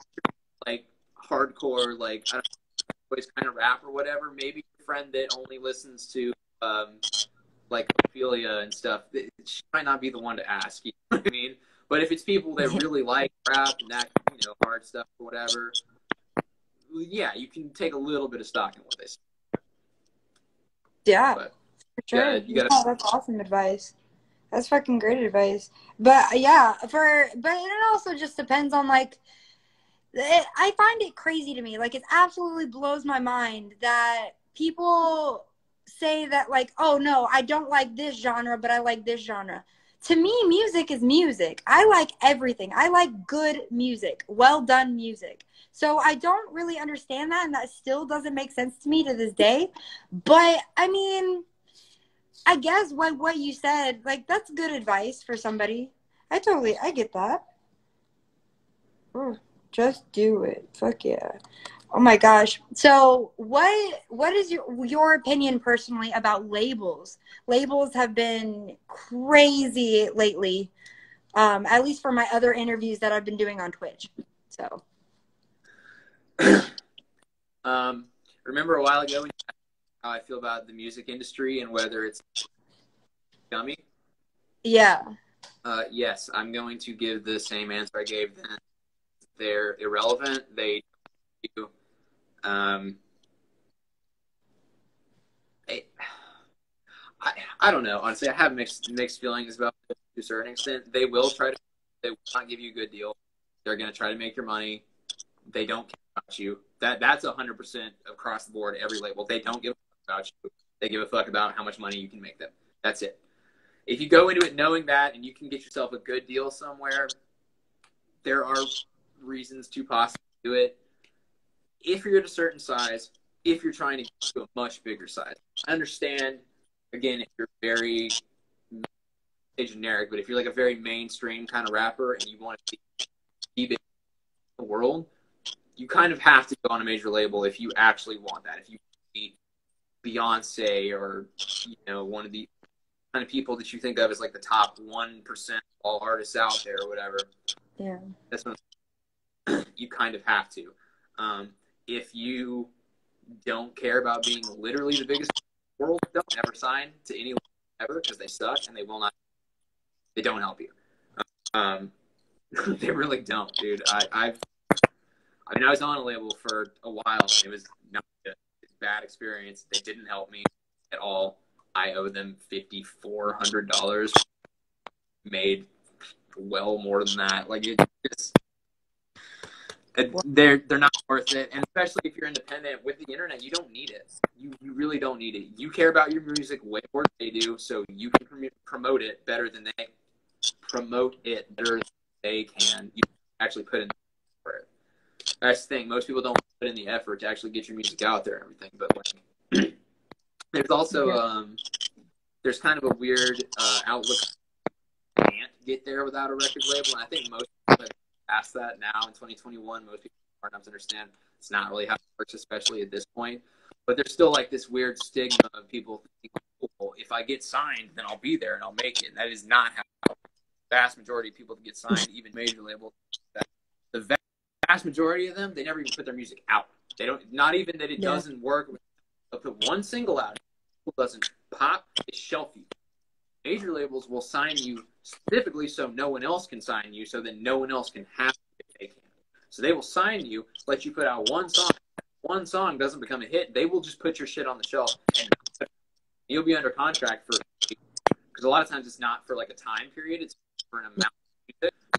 Like, hardcore, like, I don't know, voice kind of rap or whatever. Maybe your friend that only listens to, like, Ophelia and stuff, she might not be the one to ask. You know what I mean? But if it's people that really like rap and that, hard stuff or whatever, yeah, you can take a little bit of stock in what they say. Yeah, but, for sure. Yeah, that's awesome advice. That's fucking great advice. But yeah, but it also just depends on, like, I find it crazy to me. Like, it absolutely blows my mind that people say that, like, oh no, I don't like this genre, but I like this genre. To me, music is music. I like everything. I like good music, well done music. So I don't really understand that, and that still doesn't make sense to me to this day. But I mean, I guess what you said, like, that's good advice for somebody. I get that. Just do it. Fuck yeah. Oh my gosh. So what is your opinion personally about labels? Labels have been crazy lately. At least for my other interviews that I've been doing on Twitch. So remember a while ago when you asked how I feel about the music industry and whether it's dummy? Yeah. Yes, I'm going to give the same answer I gave then. They're irrelevant. They do. I don't know. Honestly, I have mixed feelings about it to a certain extent. They will not give you a good deal. They're going to try to make your money. They don't care about you. That's 100% across the board, every label. They don't give a fuck about you. They give a fuck about how much money you can make them. That's it. If you go into it knowing that and you can get yourself a good deal somewhere, there are reasons to possibly do it. If you're at a certain size, if you're trying to get to a much bigger size. I understand, again, if you're very generic, but if you're like a very mainstream kind of rapper and you want to be big in the world, you kind of have to go on a major label if you actually want that. If you be Beyonce or, one of the kind of people that you think of as like the top 1% of all artists out there or whatever. Yeah. That's when you kind of have to. If you don't care about being literally the biggest in the world, don't ever sign to anyone ever because they suck and they don't help you. They really don't, dude. I was on a label for a while. It was not good. It's a bad experience. They didn't help me at all. I owe them $5,400. Made well more than that. Like it just they're not worth it. And especially if you're independent with the internet, you don't need it. You really don't need it. You care about your music way more than they do, so you can promote it better than they can. You actually put in the effort. That's the thing. Most people don't put in the effort to actually get your music out there and everything. But like, there's also there's kind of a weird outlook. Can't get there without a record label, and I think most people have passed that now in 2021. Most people are enough to understand it's not really how it works, especially at this point. But there's still like this weird stigma of people thinking, oh, if I get signed, then I'll be there and I'll make it. And that is not how the vast majority of people that get signed, even major labels, the vast majority of them, they never even put their music out. They don't. Not even that it doesn't work. They'll put one single out. It doesn't pop. It's shelfy. Major labels will sign you specifically so no one else can sign you, so that no one else can have it if they can. So they will sign you, let you put out one song. One song doesn't become a hit, they will just put your shit on the shelf. And you'll be under contract for, because a lot of times it's not for like a time period, it's for an amount.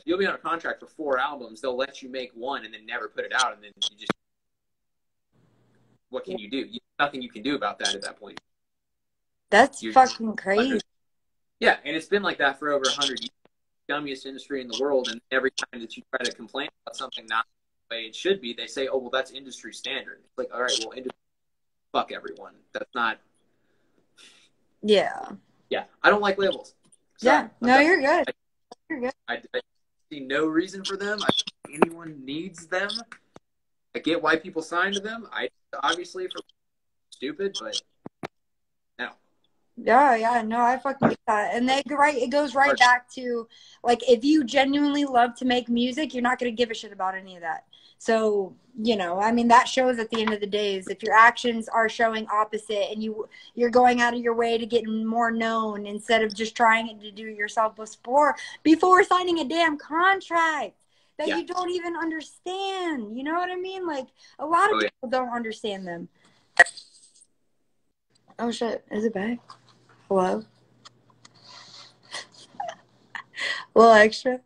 You'll be under contract for 4 albums. They'll let you make one and then never put it out, and then you just, what can you do? Nothing you can do about that at that point. That's fucking crazy. Yeah, and it's been like that for over 100 years. Dummiest industry in the world, and every time that you try to complain about something not the way it should be, they say, "Oh, well, that's industry standard." It's like, all right, well, fuck everyone. That's not. Yeah. Yeah, I don't like labels. Sorry. Yeah, no, you're good. You're good. I see no reason for them. I don't think anyone needs them. I get why people sign to them. I obviously for stupid, but no. Yeah, no, I fucking get that. And it goes right back to, like, if you genuinely love to make music, you're not going to give a shit about any of that. So, you know, I mean, that shows at the end of the day is if your actions are showing opposite and you're going out of your way to get more known instead of just trying to do yourself before signing a damn contract that you don't even understand. You know what I mean? Like, a lot of people don't understand them. Oh, shit. Is it back? Hello? Lil Xtra?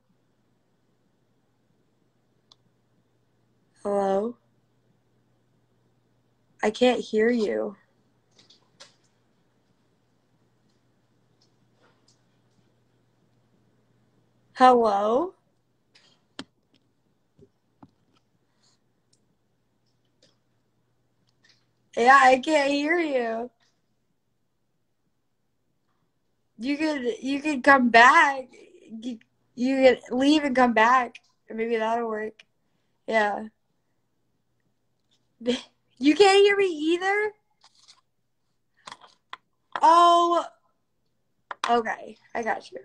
Hello? I can't hear you. Hello? Yeah, I can't hear you. You could come back. You could leave and come back. Maybe that'll work. Yeah. You can't hear me either? Oh. Okay. I got you.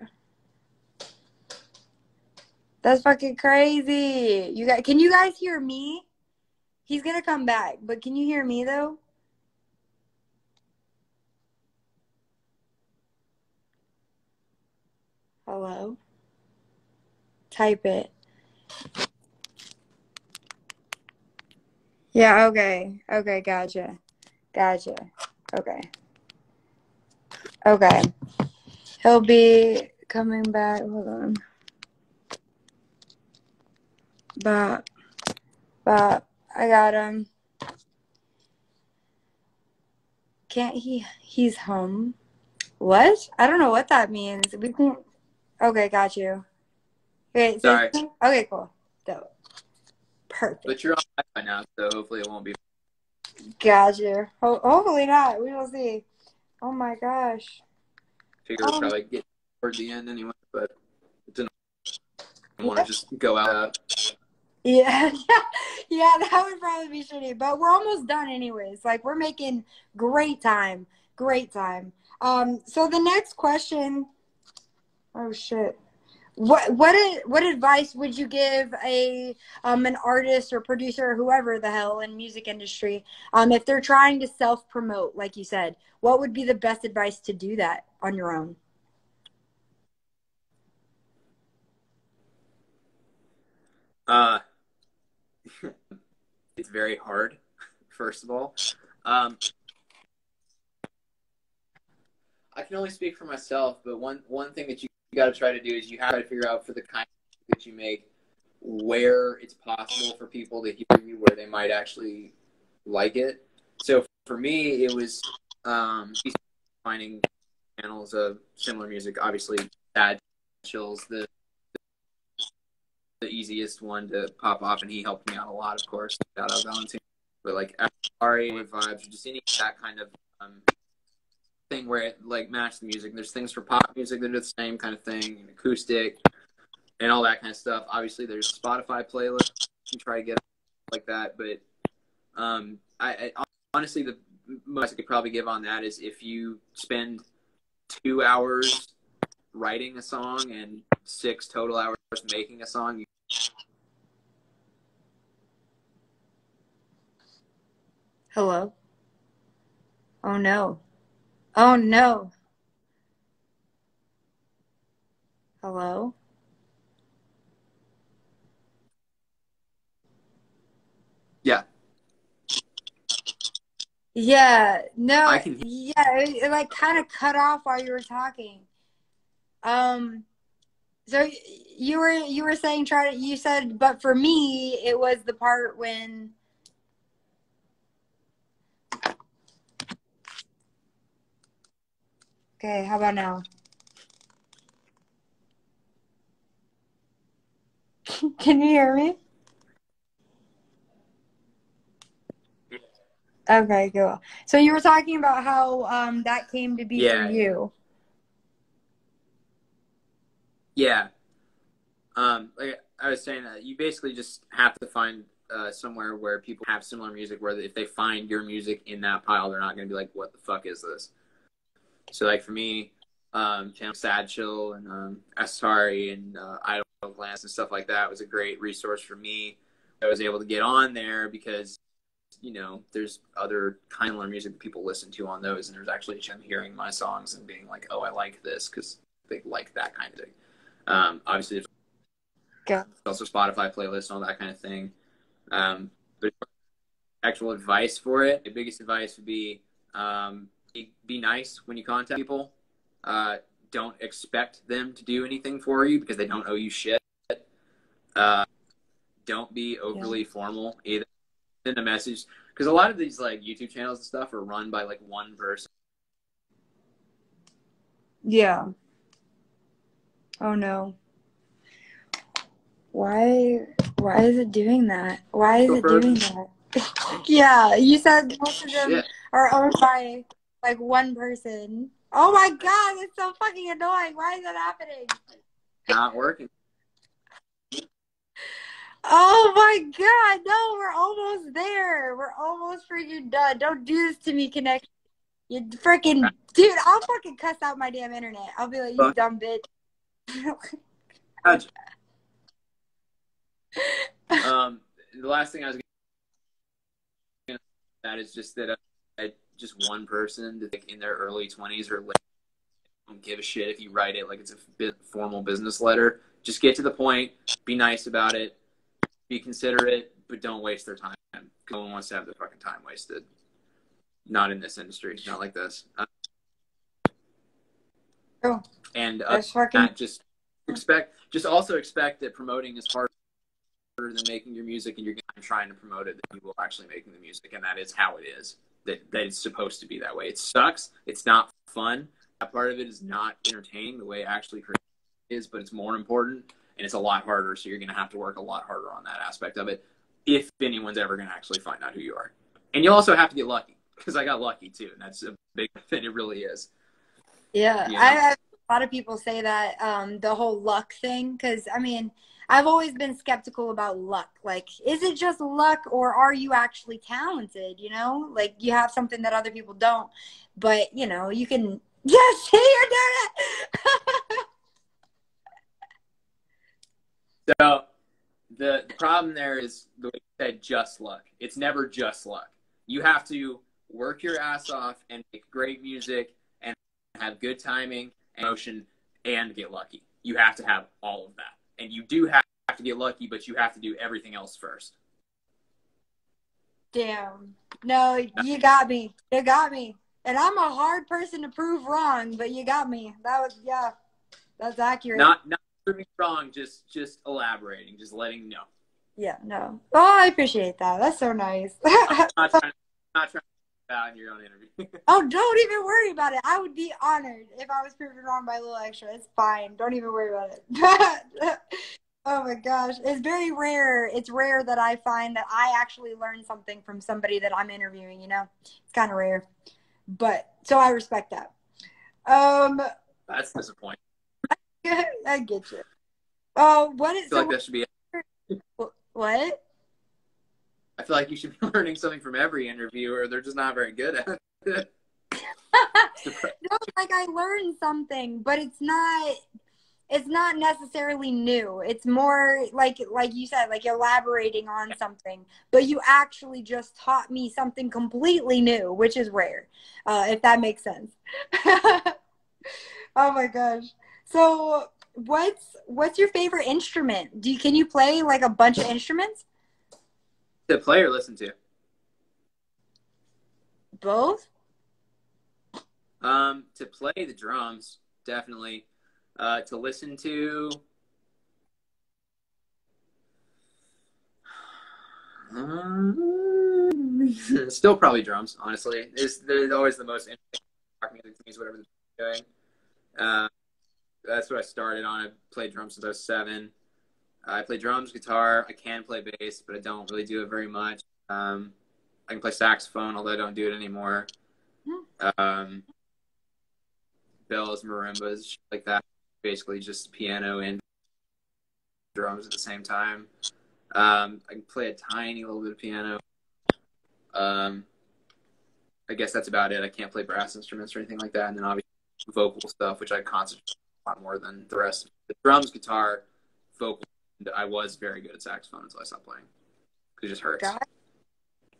That's fucking crazy. Can you guys hear me? He's gonna come back, but can you hear me though? Hello? Type it. Yeah, okay. Okay, gotcha. Okay. Okay. He'll be coming back. Hold on. Bop. I got him. Can't he's home. What? I don't know what that means. We can. Okay, got you. Okay, sorry. Okay, cool. Dope. Perfect. But you're on Wi-Fi now, so hopefully it won't be. Gotcha. Hopefully not. We will see. Oh my gosh. Figure we'll probably get toward the end anyway, but didn't want to just go out. Yeah, yeah, that would probably be shitty. But we're almost done anyways. Like, we're making great time. Great time. So the next question. Oh shit. What advice would you give an artist or producer or whoever the hell in music industry if they're trying to self promote, like you said? What would be the best advice to do that on your own? It's very hard first of all. I can only speak for myself, but one thing that you got to try to do is you have to figure out for the kind of music that you make where it's possible for people to hear you, where they might actually like it. So for me, it was finding channels of similar music. Obviously, Sad Chill's the easiest one to pop off, and he helped me out a lot, of course. Shout out Valentine. But like Ari with vibes, or just any that kind of thing where it like matches the music. There's things for pop music that are the same kind of thing, and acoustic, and all that kind of stuff. Obviously, there's Spotify playlists you can try to get like that. But I honestly, the most I could probably give on that is if you spend 2 hours writing a song and 6 total hours making a song. Hello? Oh no. Oh no. Hello? Yeah. Yeah, no, I can. yeah, it like kind of cut off while you were talking. Um, so you were saying try to you said, but for me, it was the part when okay, how about now? Can you hear me? Okay, cool. So you were talking about how that came to be for Yeah. you. Yeah. Like I was saying, that you basically just have to find somewhere where people have similar music. Where if they find your music in that pile, they're not going to be like, "What the fuck is this?" So, like for me, channel Sad Chill and Asari and Idle Glance and stuff like that was a great resource for me. I was able to get on there because there's other kind of music that people listen to on those, and there's actually them hearing my songs and being like, "Oh, I like this," because they like that kind of thing. Obviously, there's also Spotify playlists and all that kind of thing. But actual advice for it, the biggest advice would be be nice when you contact people. Don't expect them to do anything for you because they don't owe you shit. Don't be overly formal either. Send a message because a lot of these like YouTube channels and stuff are run by like one person. Yeah. Oh no. Why is it doing that? Why is it doing that? Yeah, you said most of them are owned by like one person. Oh my god, it's so fucking annoying. Why is that happening? Not working. Oh my god, no, we're almost there. We're almost freaking done. Don't do this to me, Connection. You freaking dude, I'll fucking cuss out my damn internet. I'll be like, you dumb bitch. The last thing I was going to that is just that just one person that in their early 20s or late don't give a shit if you write it like it's a formal business letter. Just get to the point, be nice about it, be considerate, but don't waste their time. No one wants to have their fucking time wasted. Not in this industry, not like this. And just also expect that promoting is harder than making your music, and you're trying to promote it than you will actually making the music, and that is how it is. That it's supposed to be that way. It sucks. It's not fun. That part of it is not entertaining the way it actually is, but it's more important, and it's a lot harder, so you're going to have to work a lot harder on that aspect of it if anyone's ever going to actually find out who you are. And you also have to get lucky, because I got lucky too, and that's a big thing. It really is. Yeah, I a lot of people say that the whole luck thing, because I mean, I've always been skeptical about luck. Like, is it just luck, or are you actually talented? You know, like you have something that other people don't, but you know, you can. Yes, see, you're doing it. So the problem there is the way you said just luck. It's never just luck. You have to work your ass off and make great music and have good timing and emotion and get lucky. You have to have all of that. And you do have to get lucky, but you have to do everything else first. Damn. No, you got me. You got me. And I'm a hard person to prove wrong, but you got me. That was, yeah, that's accurate. Not proving wrong, just elaborating, just letting you know. Yeah, no. Oh, I appreciate that. That's so nice. I'm not trying to out in your own interview. Oh, don't even worry about it. I would be honored if I was proven wrong by Lil Xtra. It's fine. Don't even worry about it. Oh my gosh. It's very rare. It's rare that I find that I actually learn something from somebody that I'm interviewing, you know? It's kind of rare. But so I respect that. That's disappointing. I get you. Oh, what is I feel like that should be what? I feel like you should be learning something from every interviewer. They're just not very good at it. No, like I learned something, but it's not necessarily new. It's more like you said, like elaborating on something, but you actually just taught me something completely new, which is rare, if that makes sense. Oh my gosh. So what's your favorite instrument? Can you play like a bunch of instruments? To play or listen to? Both? To play the drums, definitely. To listen to, still probably drums. Honestly, they're always the most interesting rock music to me. Is whatever they're doing. That's what I started on. I played drums since I was 7. I play drums, guitar. I can play bass, but I don't really do it very much. I can play saxophone, although I don't do it anymore. Bells, marimbas, shit like that. Basically just piano and drums at the same time. I can play a tiny little bit of piano. I guess that's about it. I can't play brass instruments or anything like that. And then obviously vocal stuff, which I concentrate on a lot more than the rest. The drums, guitar, vocal. I was very good at saxophone until I stopped playing. It just hurts.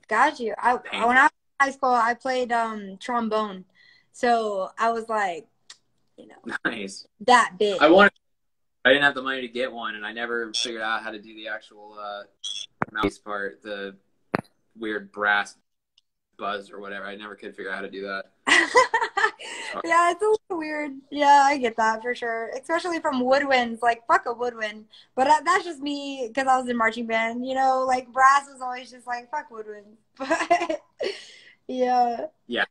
Got you. When I was in high school, I played trombone. So I was like, you know, nice. That big. I didn't have the money to get one, and I never figured out how to do the actual mouth part, the weird brass buzz or whatever. I never could figure out how to do that. Yeah, it's a little weird. Yeah, I get that for sure. Especially from woodwinds. Like, fuck a woodwind. But that's just me because I was in marching band. You know, like brass was always just like, fuck woodwinds. But yeah. Yeah.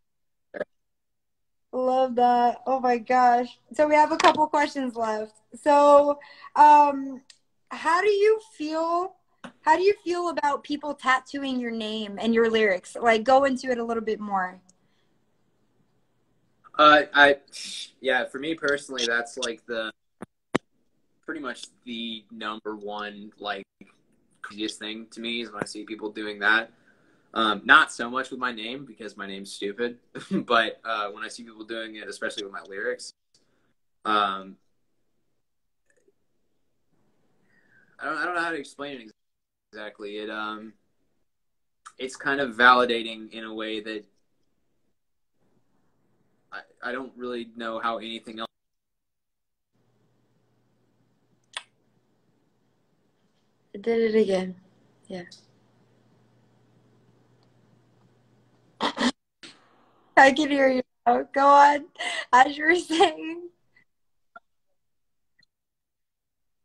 Love that. Oh my gosh. So we have a couple questions left. So, how do you feel about people tattooing your name and your lyrics? Like, go into it a little bit more. For me personally, that's like pretty much the number one, like, craziest thing to me is when I see people doing that. Not so much with my name because my name's stupid, but when I see people doing it, especially with my lyrics, I don't know how to explain it exactly. It's kind of validating in a way that I don't really know how anything else. I did it again. Yeah. I can hear you now. Go on. As you were saying.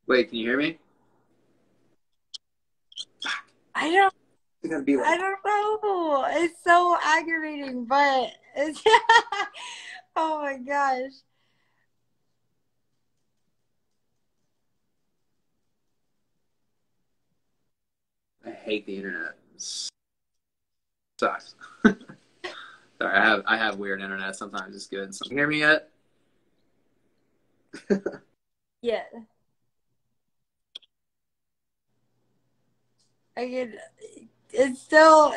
Wait, can you hear me? I don't know. It's so aggravating, but it's oh my gosh. I hate the internet. It sucks. Sorry, I have weird internet. Sometimes it's good. So, can you hear me yet? Yeah. It's still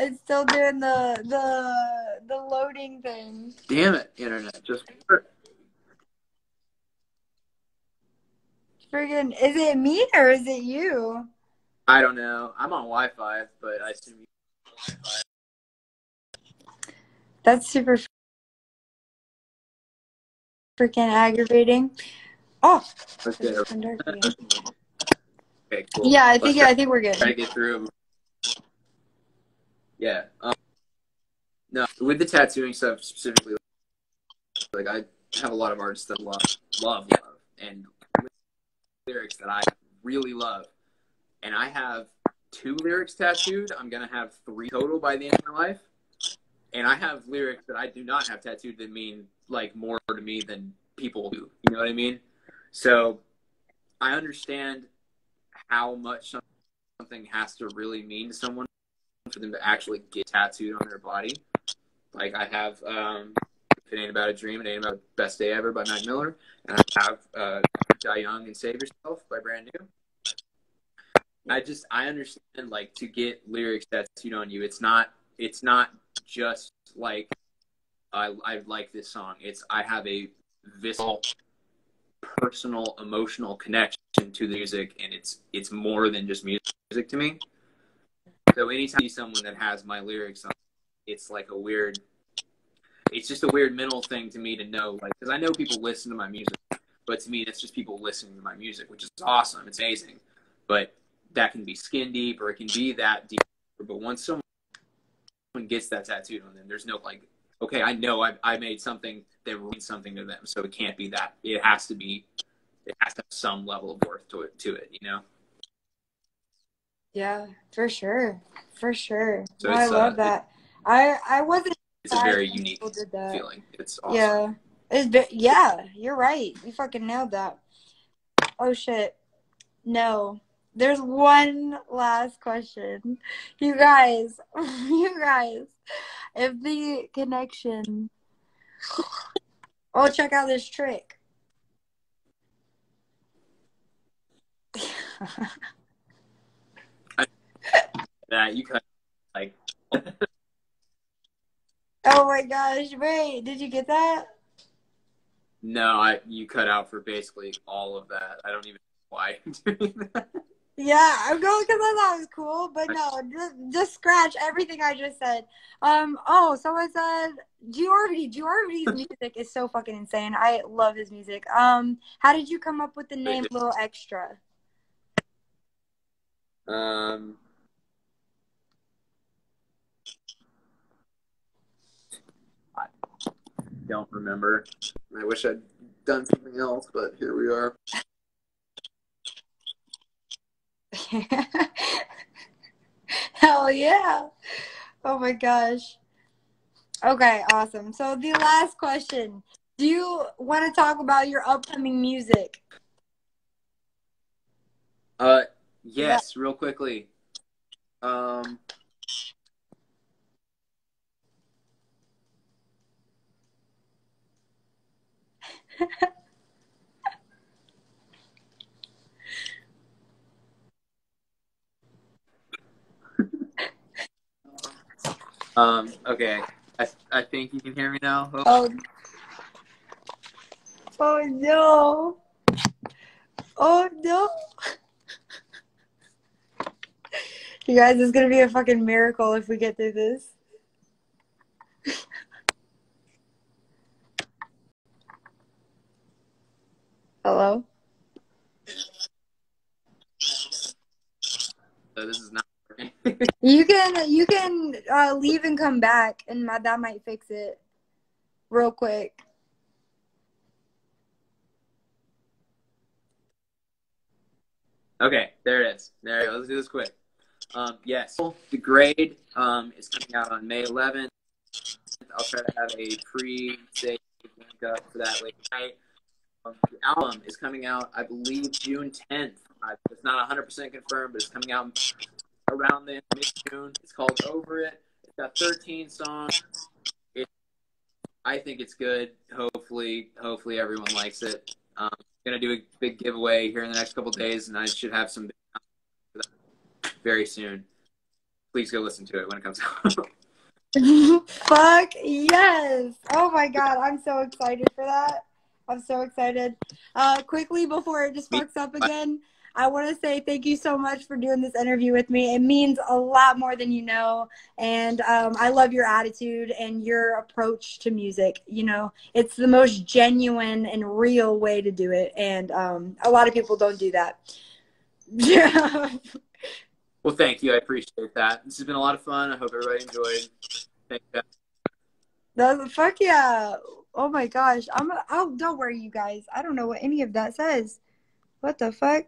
doing the loading thing. Damn it, internet. Just Friggin', is it me or is it you? I don't know. I'm on Wi-Fi, but I assume you Wi-Fi. That's super freaking aggravating. Oh, Okay, cool. Yeah, I think we're good. Try to get through. Yeah. No, with the tattooing stuff specifically, like I have a lot of artists that love, and lyrics that I really love. And I have 2 lyrics tattooed. I'm gonna have 3 total by the end of my life. And I have lyrics that I do not have tattooed that mean like more to me than people do. You know what I mean? So I understand how much something has to really mean to someone for them to actually get tattooed on their body. Like I have If It Ain't About a Dream, It Ain't About Best Day Ever by Mac Miller. And I have Die Young and Save Yourself by Brand New. I understand, like, to get lyrics tattooed on you, it's not just like I like this song. I have a visceral, personal, emotional connection to the music, and it's more than just music to me. So anytime I see someone that has my lyrics on, it's like it's just a weird mental thing to me to know, like, because I know people listen to my music, but to me, it's just people listening to my music, which is awesome. It's amazing, but that can be skin deep, or it can be that deep. But once someone gets that tattooed on them, there's no like, okay, I know I made something that means something to them, so it can't be that. It has to have some level of worth to it, you know? Yeah, for sure. So No, I love that. I wasn't it's a surprised very when unique people did that. feeling. It's awesome. Yeah, you're right. You fucking nailed that. Oh shit. No. There's one last question. You guys, if the connection. Oh, check out this trick. That you cut like. Oh my gosh, wait, did you get that? No, you cut out for basically all of that. I don't even know why I'm doing that. Yeah, I'm going because I thought it was cool, but no, just scratch everything I just said. Oh, someone said Giordi's music is so fucking insane. I love his music. How did you come up with the name Lil Xtra? I don't remember. I wish I'd done something else, but here we are. Hell yeah. Oh my gosh. Okay, awesome. So the last question. Do you want to talk about your upcoming music? Yes, real quickly. Okay. I think you can hear me now. Oh, oh no. Oh no. You guys, it's gonna be a fucking miracle if we get through this. Hello? So this is not working. You can leave and come back, and that might fix it real quick. Okay, there it is. There we go. Let's do this quick. Yes, The Grade is coming out on May 11th. I'll try to have a pre-save link up for that late night. The album is coming out, I believe, June 10th. It's not 100% confirmed, but it's coming out around then, mid-June. It's called Over It. It's got 13 songs. I think it's good. Hopefully everyone likes it. I'm going to do a big giveaway here in the next couple of days, and I should have some very soon. Please go listen to it when it comes out. Fuck yes. Oh my god, I'm so excited for that. I'm so excited. Quickly before it just fucks up again, I want to say thank you so much for doing this interview with me. It means a lot more than you know. And I love your attitude and your approach to music. You know, it's the most genuine and real way to do it. And a lot of people don't do that. Yeah. Well, thank you. I appreciate that. This has been a lot of fun. I hope everybody enjoyed. Thank you. Fuck yeah. Oh my gosh. Oh, don't worry, you guys. I don't know what any of that says. What the fuck?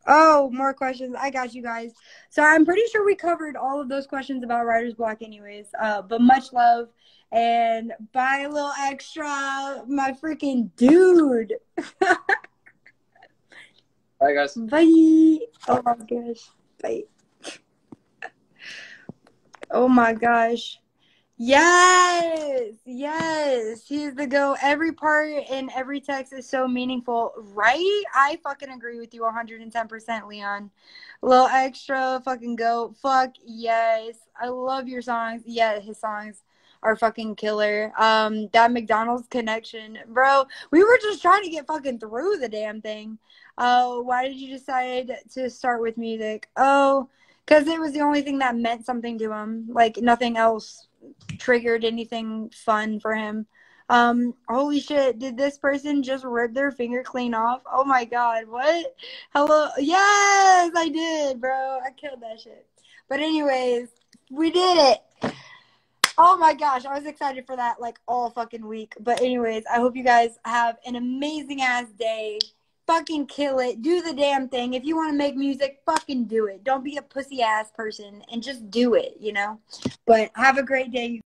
Oh, more questions. I got you guys. So I'm pretty sure we covered all of those questions about writer's block anyways. But much love and bye, Lil Xtra, my freaking dude. Bye, guys. Bye. Oh my gosh. Bye. Oh my gosh. Yes, yes, he's the go. Every part in every text is so meaningful, right? I fucking agree with you 110%, Leon. Lil Extra, fucking go. Fuck yes. I love your songs. Yeah, his songs are fucking killer. That McDonald's connection, bro. We were just trying to get fucking through the damn thing. Why did you decide to start with music? Oh, because it was the only thing that meant something to him. Like nothing else triggered anything fun for him. Holy shit, did this person just rip their finger clean off? Oh my god, what? Hello? Yes, I did, bro. I killed that shit. But anyways, we did it. Oh my gosh, I was excited for that like all fucking week. But anyways, I hope you guys have an amazing ass day. Fucking kill it. Do the damn thing. If you want to make music, fucking do it. Don't be a pussy ass person and just do it, you know? But have a great day.